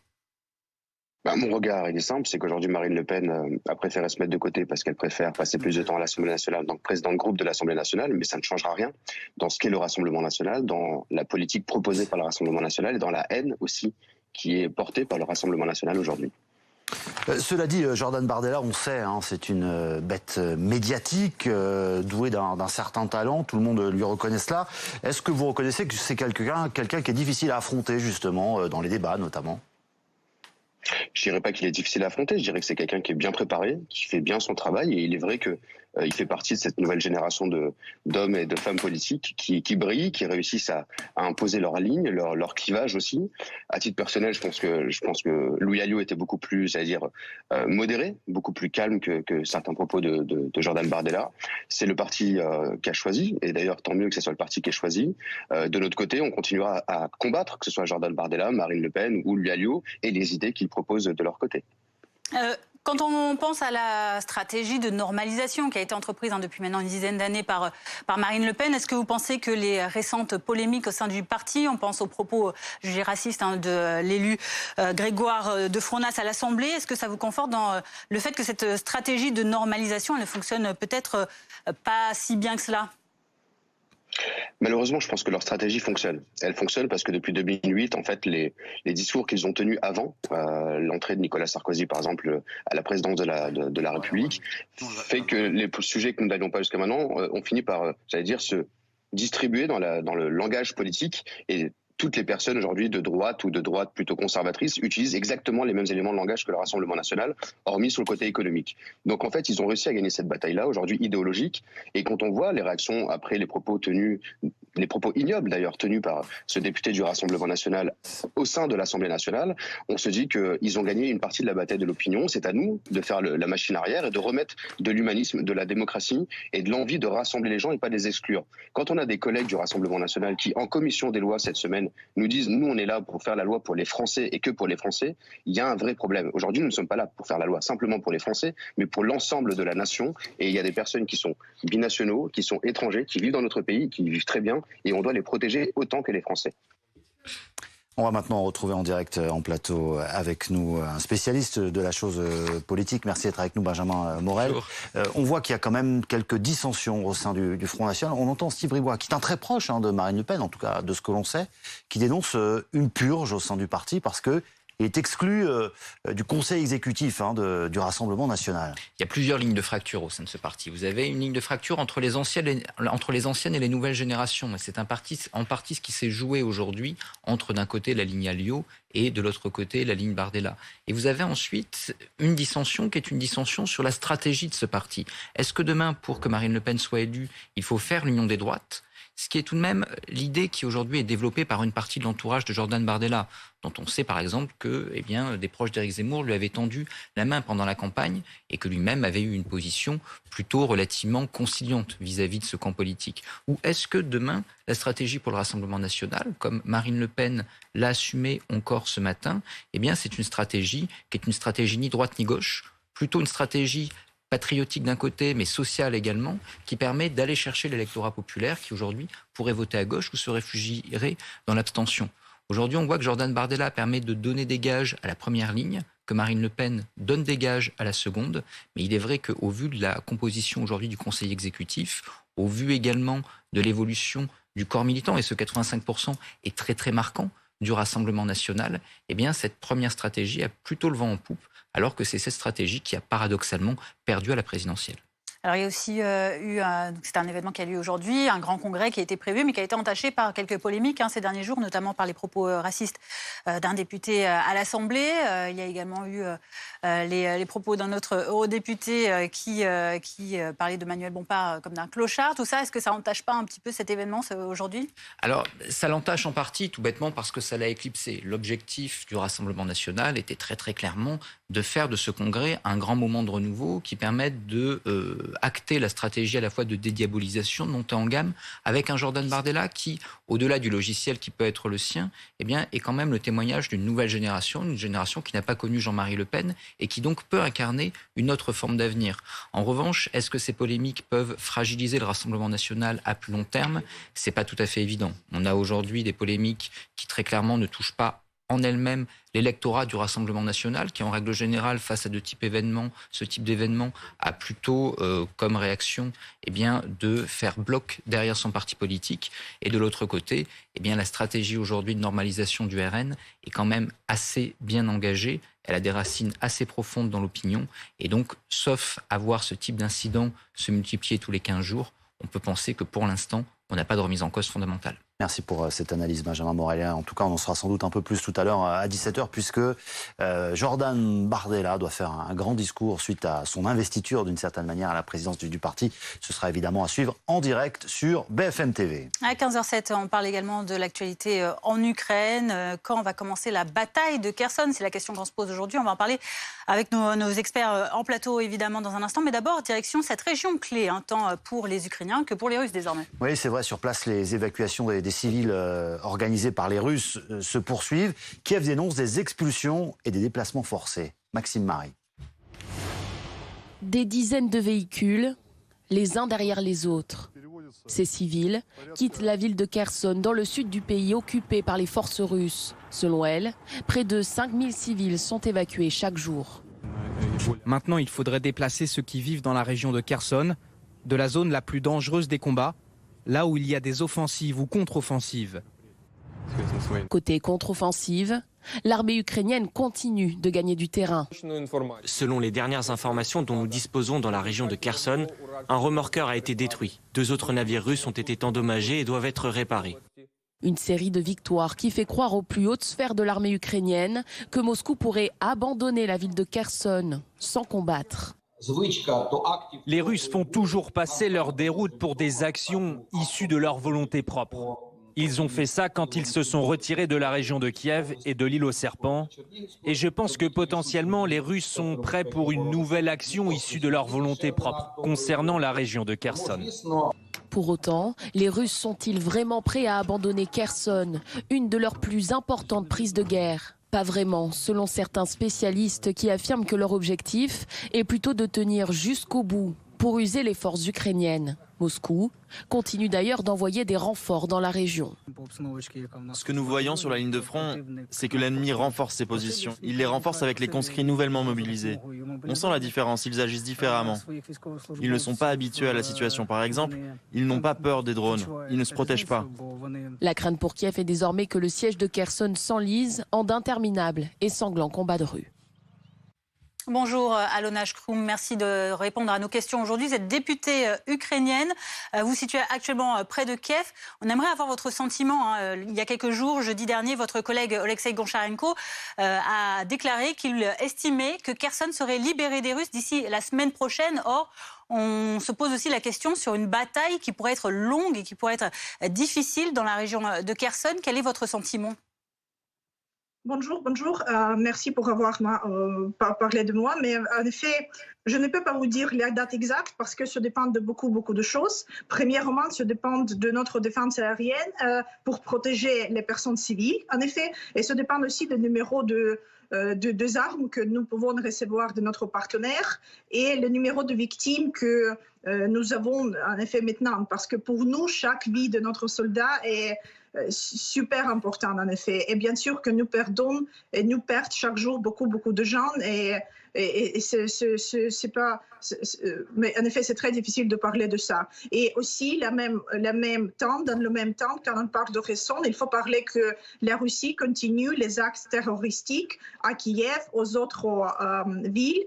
Mon regard, il est simple, c'est qu'aujourd'hui Marine Le Pen a préféré se mettre de côté parce qu'elle préfère passer plus de temps à l'Assemblée nationale en tant que président de groupe de l'Assemblée nationale, mais ça ne changera rien dans ce qu'est le Rassemblement national, dans la politique proposée par le Rassemblement national et dans la haine aussi qui est portée par le Rassemblement national aujourd'hui. Cela dit, Jordan Bardella, on sait, c'est une bête médiatique, douée d'un certain talent, tout le monde lui reconnaît cela. Est-ce que vous reconnaissez que c'est quelqu'un qui est difficile à affronter justement dans les débats notamment ? Je dirais pas qu'il est difficile à affronter, je dirais que c'est quelqu'un qui est bien préparé, qui fait bien son travail, et il est vrai que il fait partie de cette nouvelle génération d'hommes et de femmes politiques qui brillent, qui réussissent à imposer leur ligne, leur clivage aussi. À titre personnel, je pense que Louis Alliot était beaucoup plus, modéré, beaucoup plus calme que certains propos de Jordan Bardella. C'est le parti qui a choisi, et d'ailleurs tant mieux que ce soit le parti qui ait choisi. De notre côté, on continuera à combattre, que ce soit Jordan Bardella, Marine Le Pen ou Louis Alliot, et les idées qu'ils proposent de leur côté. Quand on pense à la stratégie de normalisation qui a été entreprise depuis maintenant une dizaine d'années par Marine Le Pen, est-ce que vous pensez que les récentes polémiques au sein du parti, on pense aux propos jugés racistes de l'élu Grégoire de Fronas à l'Assemblée, est-ce que ça vous conforte dans le fait que cette stratégie de normalisation, elle ne fonctionne peut-être pas si bien que cela ? Malheureusement, je pense que leur stratégie fonctionne. Elle fonctionne parce que depuis 2008, en fait, les discours qu'ils ont tenus avant l'entrée de Nicolas Sarkozy, par exemple, à la présidence de la République, fait que les sujets que nous n'avions pas jusqu'à maintenant ont fini par, se distribuer dans le langage politique, et toutes les personnes aujourd'hui de droite ou de droite plutôt conservatrice utilisent exactement les mêmes éléments de langage que le Rassemblement national, hormis sur le côté économique. Donc en fait, ils ont réussi à gagner cette bataille-là, aujourd'hui idéologique, et quand on voit les réactions après les propos ignobles d'ailleurs tenus par ce député du Rassemblement national au sein de l'Assemblée nationale, on se dit qu'ils ont gagné une partie de la bataille de l'opinion. C'est à nous de faire la machine arrière et de remettre de l'humanisme, de la démocratie et de l'envie de rassembler les gens et pas de les exclure. Quand on a des collègues du Rassemblement national qui, en commission des lois cette semaine, nous disent « nous, on est là pour faire la loi pour les Français et que pour les Français », il y a un vrai problème. Aujourd'hui, nous ne sommes pas là pour faire la loi simplement pour les Français, mais pour l'ensemble de la nation. Et il y a des personnes qui sont binationaux, qui sont étrangers, qui vivent dans notre pays, qui vivent très bien, et on doit les protéger autant que les Français. On va maintenant retrouver en direct en plateau avec nous un spécialiste de la chose politique. Merci d'être avec nous, Benjamin Morel. On voit qu'il y a quand même quelques dissensions au sein du Front National. On entend Steve Bribois, qui est un très proche de Marine Le Pen, en tout cas de ce que l'on sait, qui dénonce une purge au sein du parti parce que il est exclu du conseil exécutif du Rassemblement national. Il y a plusieurs lignes de fracture au sein de ce parti. Vous avez une ligne de fracture entre les anciennes et les nouvelles générations. Et c'est en partie ce qui s'est joué aujourd'hui entre d'un côté la ligne Alliot et de l'autre côté la ligne Bardella. Et vous avez ensuite une dissension qui est une dissension sur la stratégie de ce parti. Est-ce que demain, pour que Marine Le Pen soit élue, il faut faire l'union des droites ? Ce qui est tout de même l'idée qui aujourd'hui est développée par une partie de l'entourage de Jordan Bardella, dont on sait par exemple que des proches d'Éric Zemmour lui avaient tendu la main pendant la campagne et que lui-même avait eu une position plutôt relativement conciliante vis-à-vis de ce camp politique. Ou est-ce que demain, la stratégie pour le Rassemblement national, comme Marine Le Pen l'a assumé encore ce matin, c'est une stratégie qui est une stratégie ni droite ni gauche, plutôt une stratégie patriotique d'un côté, mais sociale également, qui permet d'aller chercher l'électorat populaire qui aujourd'hui pourrait voter à gauche ou se réfugierait dans l'abstention. Aujourd'hui, on voit que Jordan Bardella permet de donner des gages à la première ligne, que Marine Le Pen donne des gages à la seconde, mais il est vrai qu'au vu de la composition aujourd'hui du Conseil exécutif, au vu également de l'évolution du corps militant, et ce 85% est très très marquant du Rassemblement national, eh bien cette première stratégie a plutôt le vent en poupe, alors que c'est cette stratégie qui a paradoxalement perdu à la présidentielle. Alors il y a aussi c'est un événement qui a lieu aujourd'hui, un grand congrès qui a été prévu, mais qui a été entaché par quelques polémiques ces derniers jours, notamment par les propos racistes d'un député à l'Assemblée. Il y a également eu les propos d'un autre eurodéputé qui parlait de Manuel Bompard comme d'un clochard. Tout ça, est-ce que ça entache pas un petit peu cet événement aujourd'hui? Alors, ça l'entache en partie, tout bêtement, parce que ça l'a éclipsé. L'objectif du Rassemblement national était très très clairement de faire de ce congrès un grand moment de renouveau qui permette de acter la stratégie à la fois de dédiabolisation, de montée en gamme, avec un Jordan Bardella qui, au-delà du logiciel qui peut être le sien, eh bien, est quand même le témoignage d'une nouvelle génération, une génération qui n'a pas connu Jean-Marie Le Pen et qui donc peut incarner une autre forme d'avenir. En revanche, est-ce que ces polémiques peuvent fragiliser le Rassemblement national à plus long terme? C'est pas tout à fait évident. On a aujourd'hui des polémiques qui très clairement ne touchent pas en elles-mêmes l'électorat du Rassemblement national, qui en règle générale, face à ce type d'événement, a plutôt comme réaction de faire bloc derrière son parti politique. Et de l'autre côté, la stratégie aujourd'hui de normalisation du RN est quand même assez bien engagée. Elle a des racines assez profondes dans l'opinion. Et donc, sauf à voir ce type d'incident se multiplier tous les 15 jours, on peut penser que pour l'instant, on n'a pas de remise en cause fondamentale. Merci pour cette analyse, Benjamin Morel. En tout cas, on en saura sans doute un peu plus tout à l'heure à 17h, puisque Jordan Bardella doit faire un grand discours suite à son investiture, d'une certaine manière, à la présidence du parti. Ce sera évidemment à suivre en direct sur BFM TV. À 15h07, on parle également de l'actualité en Ukraine. Quand va commencer la bataille de Kherson? C'est la question qu'on se pose aujourd'hui. On va en parler avec nos experts en plateau, évidemment, dans un instant. Mais d'abord, direction cette région clé, tant pour les Ukrainiens que pour les Russes, désormais. Oui, c'est vrai. Sur place, les évacuations des civils organisées par les Russes se poursuivent. Kiev dénonce des expulsions et des déplacements forcés. Maxime Marie. Des dizaines de véhicules, les uns derrière les autres. Ces civils quittent la ville de Kherson dans le sud du pays occupé par les forces russes. Selon elle, près de 5000 civils sont évacués chaque jour. Maintenant, il faudrait déplacer ceux qui vivent dans la région de Kherson, de la zone la plus dangereuse des combats, là où il y a des offensives ou contre-offensives. Côté contre-offensive, l'armée ukrainienne continue de gagner du terrain. Selon les dernières informations dont nous disposons dans la région de Kherson, un remorqueur a été détruit. 2 autres navires russes ont été endommagés et doivent être réparés. Une série de victoires qui fait croire aux plus hautes sphères de l'armée ukrainienne que Moscou pourrait abandonner la ville de Kherson sans combattre. Les Russes font toujours passer leur déroute pour des actions issues de leur volonté propre. Ils ont fait ça quand ils se sont retirés de la région de Kiev et de l'île aux serpents. Et je pense que potentiellement les Russes sont prêts pour une nouvelle action issue de leur volonté propre concernant la région de Kherson. Pour autant, les Russes sont-ils vraiment prêts à abandonner Kherson, une de leurs plus importantes prises de guerre ? Pas vraiment, selon certains spécialistes qui affirment que leur objectif est plutôt de tenir jusqu'au bout pour user les forces ukrainiennes. Moscou continue d'ailleurs d'envoyer des renforts dans la région. Ce que nous voyons sur la ligne de front, c'est que l'ennemi renforce ses positions. Il les renforce avec les conscrits nouvellement mobilisés. On sent la différence, ils agissent différemment. Ils ne sont pas habitués à la situation. Par exemple, ils n'ont pas peur des drones. Ils ne se protègent pas. La crainte pour Kiev est désormais que le siège de Kherson s'enlise en d'interminables et sanglants combats de rue. Bonjour Alona Shkroum, merci de répondre à nos questions aujourd'hui. Vous êtes députée ukrainienne, vous vous situez actuellement près de Kiev. On aimerait avoir votre sentiment. Il y a quelques jours, jeudi dernier, votre collègue Oleksiy Goncharenko a déclaré qu'il estimait que Kherson serait libéré des Russes d'ici la semaine prochaine. Or, on se pose aussi la question sur une bataille qui pourrait être longue et qui pourrait être difficile dans la région de Kherson. Quel est votre sentiment ? Bonjour. Merci pour avoir parlé de moi. Mais en effet, je ne peux pas vous dire la date exacte parce que ça dépend de beaucoup de choses. Premièrement, ça dépend de notre défense aérienne pour protéger les personnes civiles, en effet. Et ça dépend aussi du numéro de armes que nous pouvons recevoir de notre partenaire et le numéro de victimes que nous avons en effet maintenant. Parce que pour nous, chaque vie de notre soldat est super important en effet. Et bien sûr que nous perdons chaque jour beaucoup de gens et Et c'est pas... mais en effet, c'est très difficile de parler de ça. Et aussi, dans le même temps, quand on parle de Kherson, il faut parler que la Russie continue les actes terroristiques à Kiev, aux autres villes,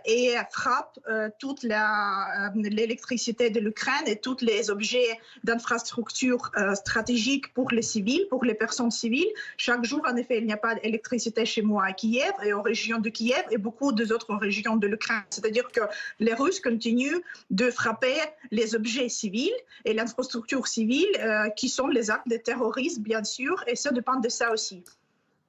et frappe toute l'électricité de l'Ukraine et tous les objets d'infrastructure stratégiques pour les civils, pour les personnes civiles. Chaque jour, en effet, il n'y a pas d'électricité chez moi à Kiev et aux régions de Kiev et beaucoup des autres régions de l'Ukraine. C'est-à-dire que les Russes continuent de frapper les objets civils et l'infrastructure civile qui sont les actes de terrorisme, bien sûr, et ça dépend de ça aussi.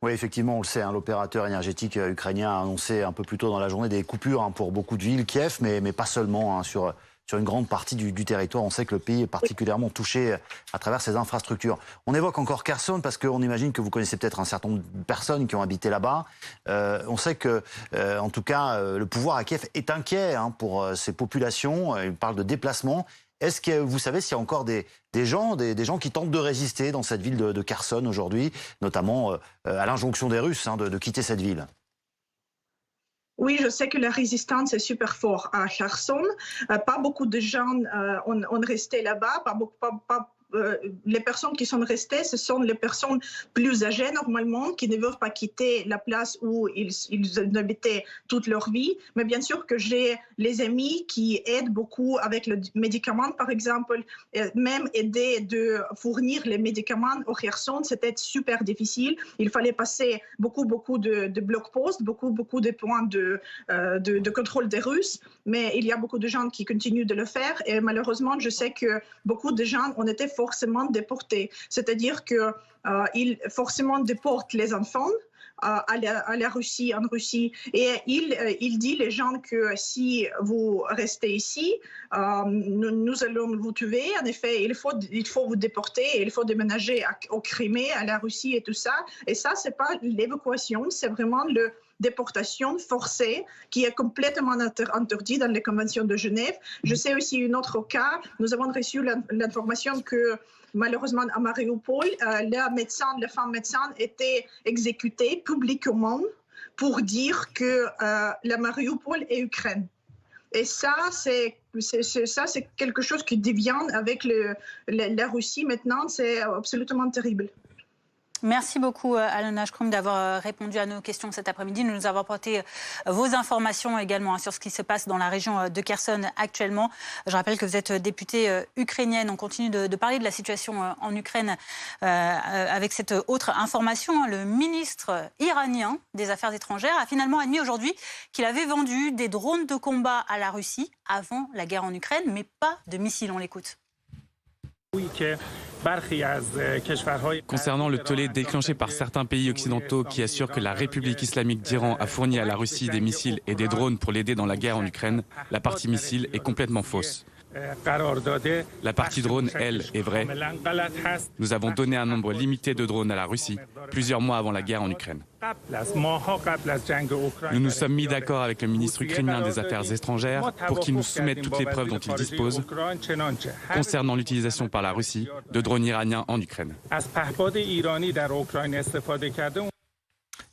Oui, effectivement, on le sait, l'opérateur énergétique ukrainien a annoncé un peu plus tôt dans la journée des coupures pour beaucoup de villes, Kiev, mais pas seulement, sur une grande partie du territoire. On sait que le pays est particulièrement touché à travers ses infrastructures. On évoque encore Kherson parce qu'on imagine que vous connaissez peut-être un certain nombre de personnes qui ont habité là-bas. On sait que, en tout cas, le pouvoir à Kiev est inquiet pour ces populations. Il parle de déplacement. Est-ce que vous savez s'il y a encore des gens qui tentent de résister dans cette ville de Kherson aujourd'hui, notamment à l'injonction des Russes de quitter cette ville ? Oui, je sais que la résistance est super forte à Kherson. Pas beaucoup de gens ont resté là-bas, les personnes qui sont restées, ce sont les personnes plus âgées normalement, qui ne veulent pas quitter la place où ils habitaient toute leur vie. Mais bien sûr que j'ai les amis qui aident beaucoup avec les médicaments, par exemple. Même aider de fournir les médicaments au Kherson, c'était super difficile. Il fallait passer beaucoup de bloc-posts, beaucoup de points de contrôle des Russes. Mais il y a beaucoup de gens qui continuent de le faire. Et malheureusement, je sais que beaucoup de gens ont été forcément déportés. C'est-à-dire qu'ils forcément déportent les enfants à la Russie, en Russie. Et il dit les gens que si vous restez ici, nous allons vous tuer. En effet, il faut vous déporter, il faut déménager au Crimée, à la Russie et tout ça. Et ça, c'est pas l'évacuation, c'est vraiment le déportation forcée qui est complètement interdit dans les conventions de Genève. Je sais aussi un autre cas. Nous avons reçu l'information que malheureusement à Mariupol, la femme médecin était exécutée publiquement pour dire que la Mariupol est Ukraine. Et ça, c'est quelque chose qui devient avec la Russie maintenant, c'est absolument terrible. Merci beaucoup, Alona Shkroum, d'avoir répondu à nos questions cet après-midi. Nous avons apporté vos informations également sur ce qui se passe dans la région de Kherson actuellement. Je rappelle que vous êtes députée ukrainienne. On continue de parler de la situation en Ukraine avec cette autre information. Le ministre iranien des Affaires étrangères a finalement admis aujourd'hui qu'il avait vendu des drones de combat à la Russie avant la guerre en Ukraine, mais pas de missiles. On l'écoute. Concernant le tollé déclenché par certains pays occidentaux qui assurent que la République islamique d'Iran a fourni à la Russie des missiles et des drones pour l'aider dans la guerre en Ukraine, la partie missile est complètement fausse. La partie drone, elle, est vraie. Nous avons donné un nombre limité de drones à la Russie, plusieurs mois avant la guerre en Ukraine. Nous nous sommes mis d'accord avec le ministre ukrainien des Affaires étrangères pour qu'il nous soumette toutes les preuves dont il dispose concernant l'utilisation par la Russie de drones iraniens en Ukraine.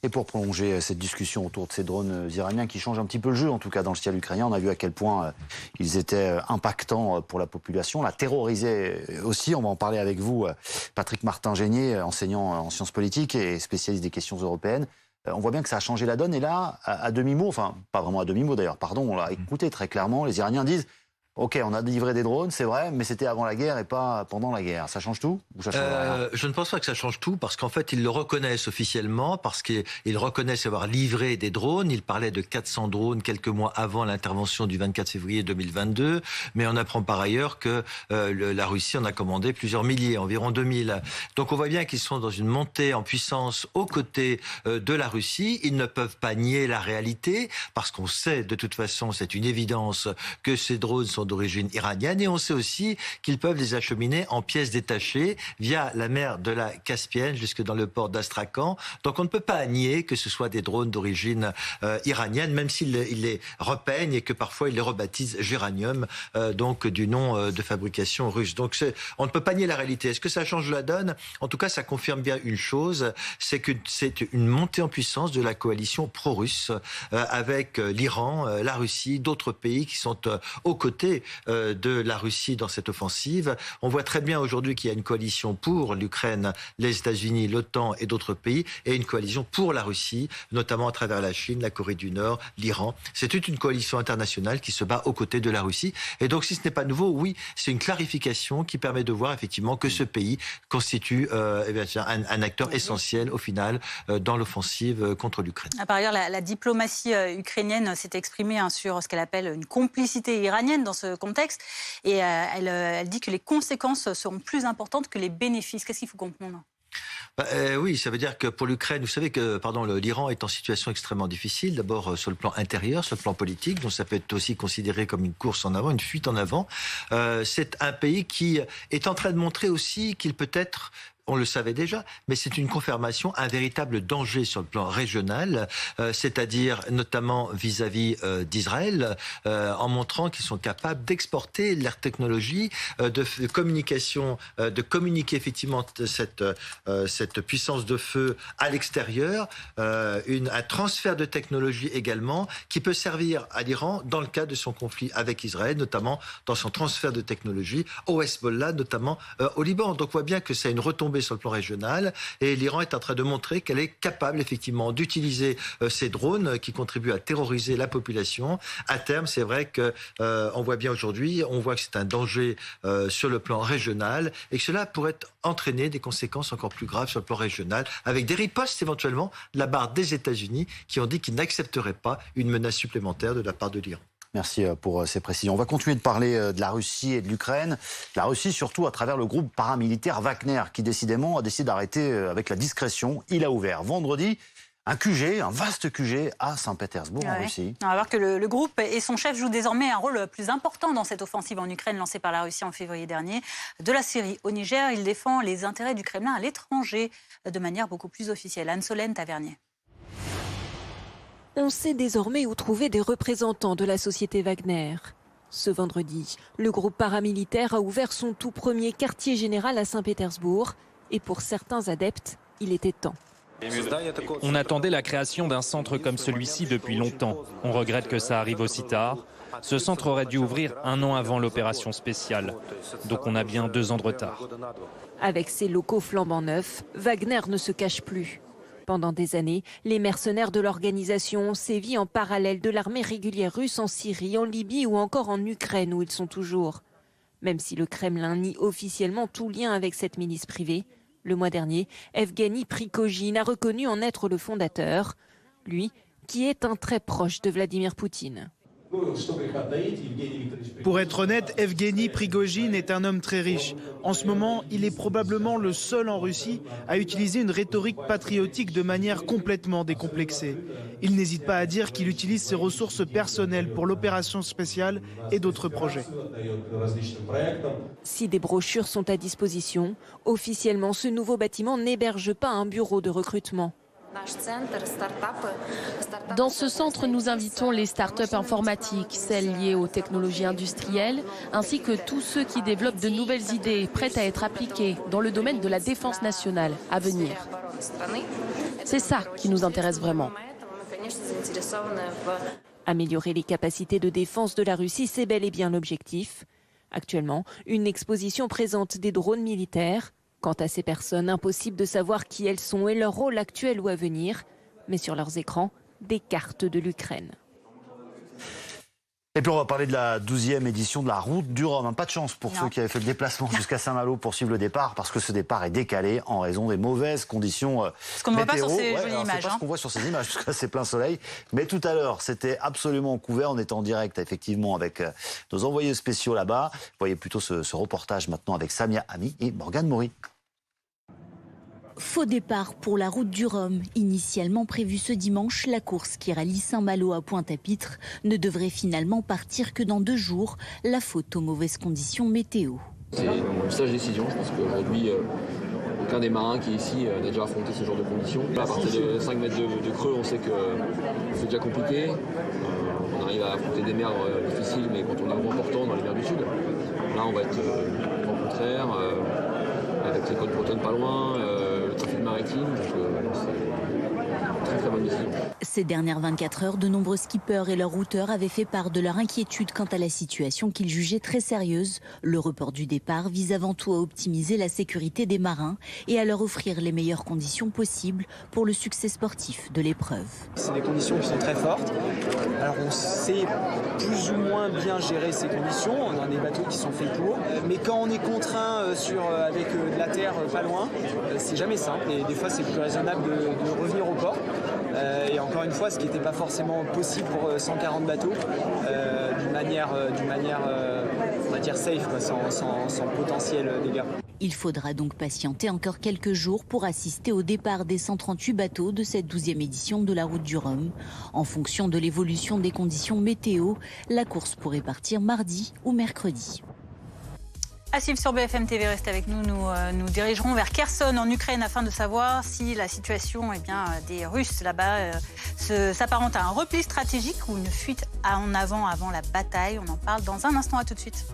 Et pour prolonger cette discussion autour de ces drones iraniens qui changent un petit peu le jeu, en tout cas dans le ciel ukrainien, on a vu à quel point ils étaient impactants pour la population, la terrorisaient aussi. On va en parler avec vous, Patrick Martin-Génier, enseignant en sciences politiques et spécialiste des questions européennes. On voit bien que ça a changé la donne. Et là, à demi-mot, enfin pas vraiment à demi-mot d'ailleurs, pardon, on l'a écouté très clairement, les Iraniens disent OK, on a livré des drones, c'est vrai, mais c'était avant la guerre et pas pendant la guerre. Ça change tout ou ça change rien ? Je ne pense pas que ça change tout, parce qu'en fait, ils le reconnaissent officiellement, parce qu'ils reconnaissent avoir livré des drones. Ils parlaient de 400 drones quelques mois avant l'intervention du 24 février 2022. Mais on apprend par ailleurs que la Russie en a commandé plusieurs milliers, environ 2000. Donc on voit bien qu'ils sont dans une montée en puissance aux côtés de la Russie. Ils ne peuvent pas nier la réalité, parce qu'on sait de toute façon, c'est une évidence, que ces drones sont sont d'origine iranienne. Et on sait aussi qu'ils peuvent les acheminer en pièces détachées via la mer de la Caspienne jusque dans le port d'Astrakhan. Donc on ne peut pas nier que ce soit des drones d'origine iranienne, même s'ils les repeignent et que parfois ils les rebaptisent Géranium, donc du nom de fabrication russe. Donc on ne peut pas nier la réalité. Est-ce que ça change la donne? En tout cas, ça confirme bien une chose, c'est que c'est une montée en puissance de la coalition pro-russe avec l'Iran, la Russie, d'autres pays qui sont aux côtés de la Russie dans cette offensive. On voit très bien aujourd'hui qu'il y a une coalition pour l'Ukraine, les États-Unis, l'OTAN et d'autres pays, et une coalition pour la Russie, notamment à travers la Chine, la Corée du Nord, l'Iran. C'est toute une coalition internationale qui se bat aux côtés de la Russie. Et donc, si ce n'est pas nouveau, oui, c'est une clarification qui permet de voir effectivement que ce pays constitue un acteur essentiel au final dans l'offensive contre l'Ukraine. Par ailleurs, la diplomatie ukrainienne s'est exprimée sur ce qu'elle appelle une complicité iranienne dans ce contexte, et elle dit que les conséquences seront plus importantes que les bénéfices. Qu'est-ce qu'il faut comprendre ? Oui, ça veut dire que pour l'Ukraine, vous savez que l'Iran est en situation extrêmement difficile, d'abord sur le plan intérieur, sur le plan politique, donc ça peut être aussi considéré comme une course en avant, une fuite en avant. C'est un pays qui est en train de montrer aussi qu'il peut être... On le savait déjà, mais c'est une confirmation, un véritable danger sur le plan régional, c'est-à-dire notamment vis-à-vis d'Israël, en montrant qu'ils sont capables d'exporter leur technologie, de communication, de communiquer effectivement cette puissance de feu à l'extérieur, un transfert de technologie également, qui peut servir à l'Iran dans le cadre de son conflit avec Israël, notamment dans son transfert de technologie au Hezbollah, notamment au Liban. Donc on voit bien que c'est une retombée sur le plan régional, et l'Iran est en train de montrer qu'elle est capable effectivement d'utiliser ces drones qui contribuent à terroriser la population. À terme, c'est vrai que on voit bien aujourd'hui, on voit que c'est un danger sur le plan régional, et que cela pourrait entraîner des conséquences encore plus graves sur le plan régional, avec des ripostes éventuellement de la part des États-Unis qui ont dit qu'ils n'accepteraient pas une menace supplémentaire de la part de l'Iran. Merci pour ces précisions. On va continuer de parler de la Russie et de l'Ukraine. La Russie, surtout à travers le groupe paramilitaire Wagner, qui décidément a décidé d'arrêter avec la discrétion. Il a ouvert vendredi un QG, un vaste QG à Saint-Pétersbourg, en Russie. On va voir que le groupe et son chef jouent désormais un rôle plus important dans cette offensive en Ukraine lancée par la Russie en février dernier. De la Syrie au Niger, il défend les intérêts du Kremlin à l'étranger de manière beaucoup plus officielle. Anne-Solène Tavernier. On sait désormais où trouver des représentants de la société Wagner. Ce vendredi, le groupe paramilitaire a ouvert son tout premier quartier général à Saint-Pétersbourg. Et pour certains adeptes, il était temps. On attendait la création d'un centre comme celui-ci depuis longtemps. On regrette que ça arrive aussi tard. Ce centre aurait dû ouvrir 1 an avant l'opération spéciale. Donc on a bien 2 ans de retard. Avec ses locaux flambant neufs, Wagner ne se cache plus. Pendant des années, les mercenaires de l'organisation ont sévi en parallèle de l'armée régulière russe en Syrie, en Libye ou encore en Ukraine où ils sont toujours. Même si le Kremlin nie officiellement tout lien avec cette milice privée, le mois dernier, Evgeny Prigojine a reconnu en être le fondateur, lui qui est un très proche de Vladimir Poutine. Pour être honnête, Evgeny Prigojine est un homme très riche. En ce moment, il est probablement le seul en Russie à utiliser une rhétorique patriotique de manière complètement décomplexée. Il n'hésite pas à dire qu'il utilise ses ressources personnelles pour l'opération spéciale et d'autres projets. Si des brochures sont à disposition, officiellement, ce nouveau bâtiment n'héberge pas un bureau de recrutement. Dans ce centre, nous invitons les start-up informatiques, celles liées aux technologies industrielles, ainsi que tous ceux qui développent de nouvelles idées prêtes à être appliquées dans le domaine de la défense nationale à venir. C'est ça qui nous intéresse vraiment. Améliorer les capacités de défense de la Russie, c'est bel et bien l'objectif. Actuellement, une exposition présente des drones militaires. Quant à ces personnes, impossible de savoir qui elles sont et leur rôle actuel ou à venir, mais sur leurs écrans, des cartes de l'Ukraine. Et puis on va parler de la 12e édition de la Route du Rhum. Pas de chance pour ceux qui avaient fait le déplacement jusqu'à Saint-Malo pour suivre le départ, parce que ce départ est décalé en raison des mauvaises conditions ce qu'on ne voit pas sur ces jolies images. C'est pas ce qu'on voit sur ces images, parce que là c'est plein soleil. Mais tout à l'heure, c'était absolument couvert. On est en direct effectivement avec nos envoyés spéciaux là-bas. Vous voyez plutôt ce reportage maintenant avec Samia Ami et Morgane Maury. Faux départ pour la route du Rhum. Initialement prévue ce dimanche, la course qui rallie Saint-Malo à Pointe-à-Pitre ne devrait finalement partir que dans 2 jours, la faute aux mauvaises conditions météo. C'est une sage décision. Je pense qu'aujourd'hui, aucun des marins qui est ici n'a déjà affronté ce genre de conditions. À partir de 5 mètres de creux, on sait que c'est déjà compliqué. On arrive à affronter des mers difficiles, mais quand on est au vent portant dans les mers du Sud, là on va être au contraire, avec les côtes bretonnes pas loin, le trafic maritime, donc c'est très très bonne décision. Ces dernières 24 heures, de nombreux skippers et leurs routeurs avaient fait part de leur inquiétude quant à la situation qu'ils jugeaient très sérieuse. Le report du départ vise avant tout à optimiser la sécurité des marins et à leur offrir les meilleures conditions possibles pour le succès sportif de l'épreuve. C'est des conditions qui sont très fortes. Alors on sait plus ou moins bien gérer ces conditions, on a des bateaux qui sont faits pour, mais quand on est contraint avec de la terre pas loin, c'est jamais simple et des fois c'est plus raisonnable de revenir au port. Et encore une fois, ce qui n'était pas forcément possible pour 140 bateaux, d'une manière on va dire safe, quoi, sans potentiel dégâts. Il faudra donc patienter encore quelques jours pour assister au départ des 138 bateaux de cette 12e édition de la Route du Rhum. En fonction de l'évolution des conditions météo, la course pourrait partir mardi ou mercredi. À suivre sur BFM TV, restez avec nous. Nous dirigerons vers Kherson en Ukraine afin de savoir si la situation des Russes là-bas s'apparente à un repli stratégique ou une fuite en avant la bataille. On en parle dans un instant, à tout de suite.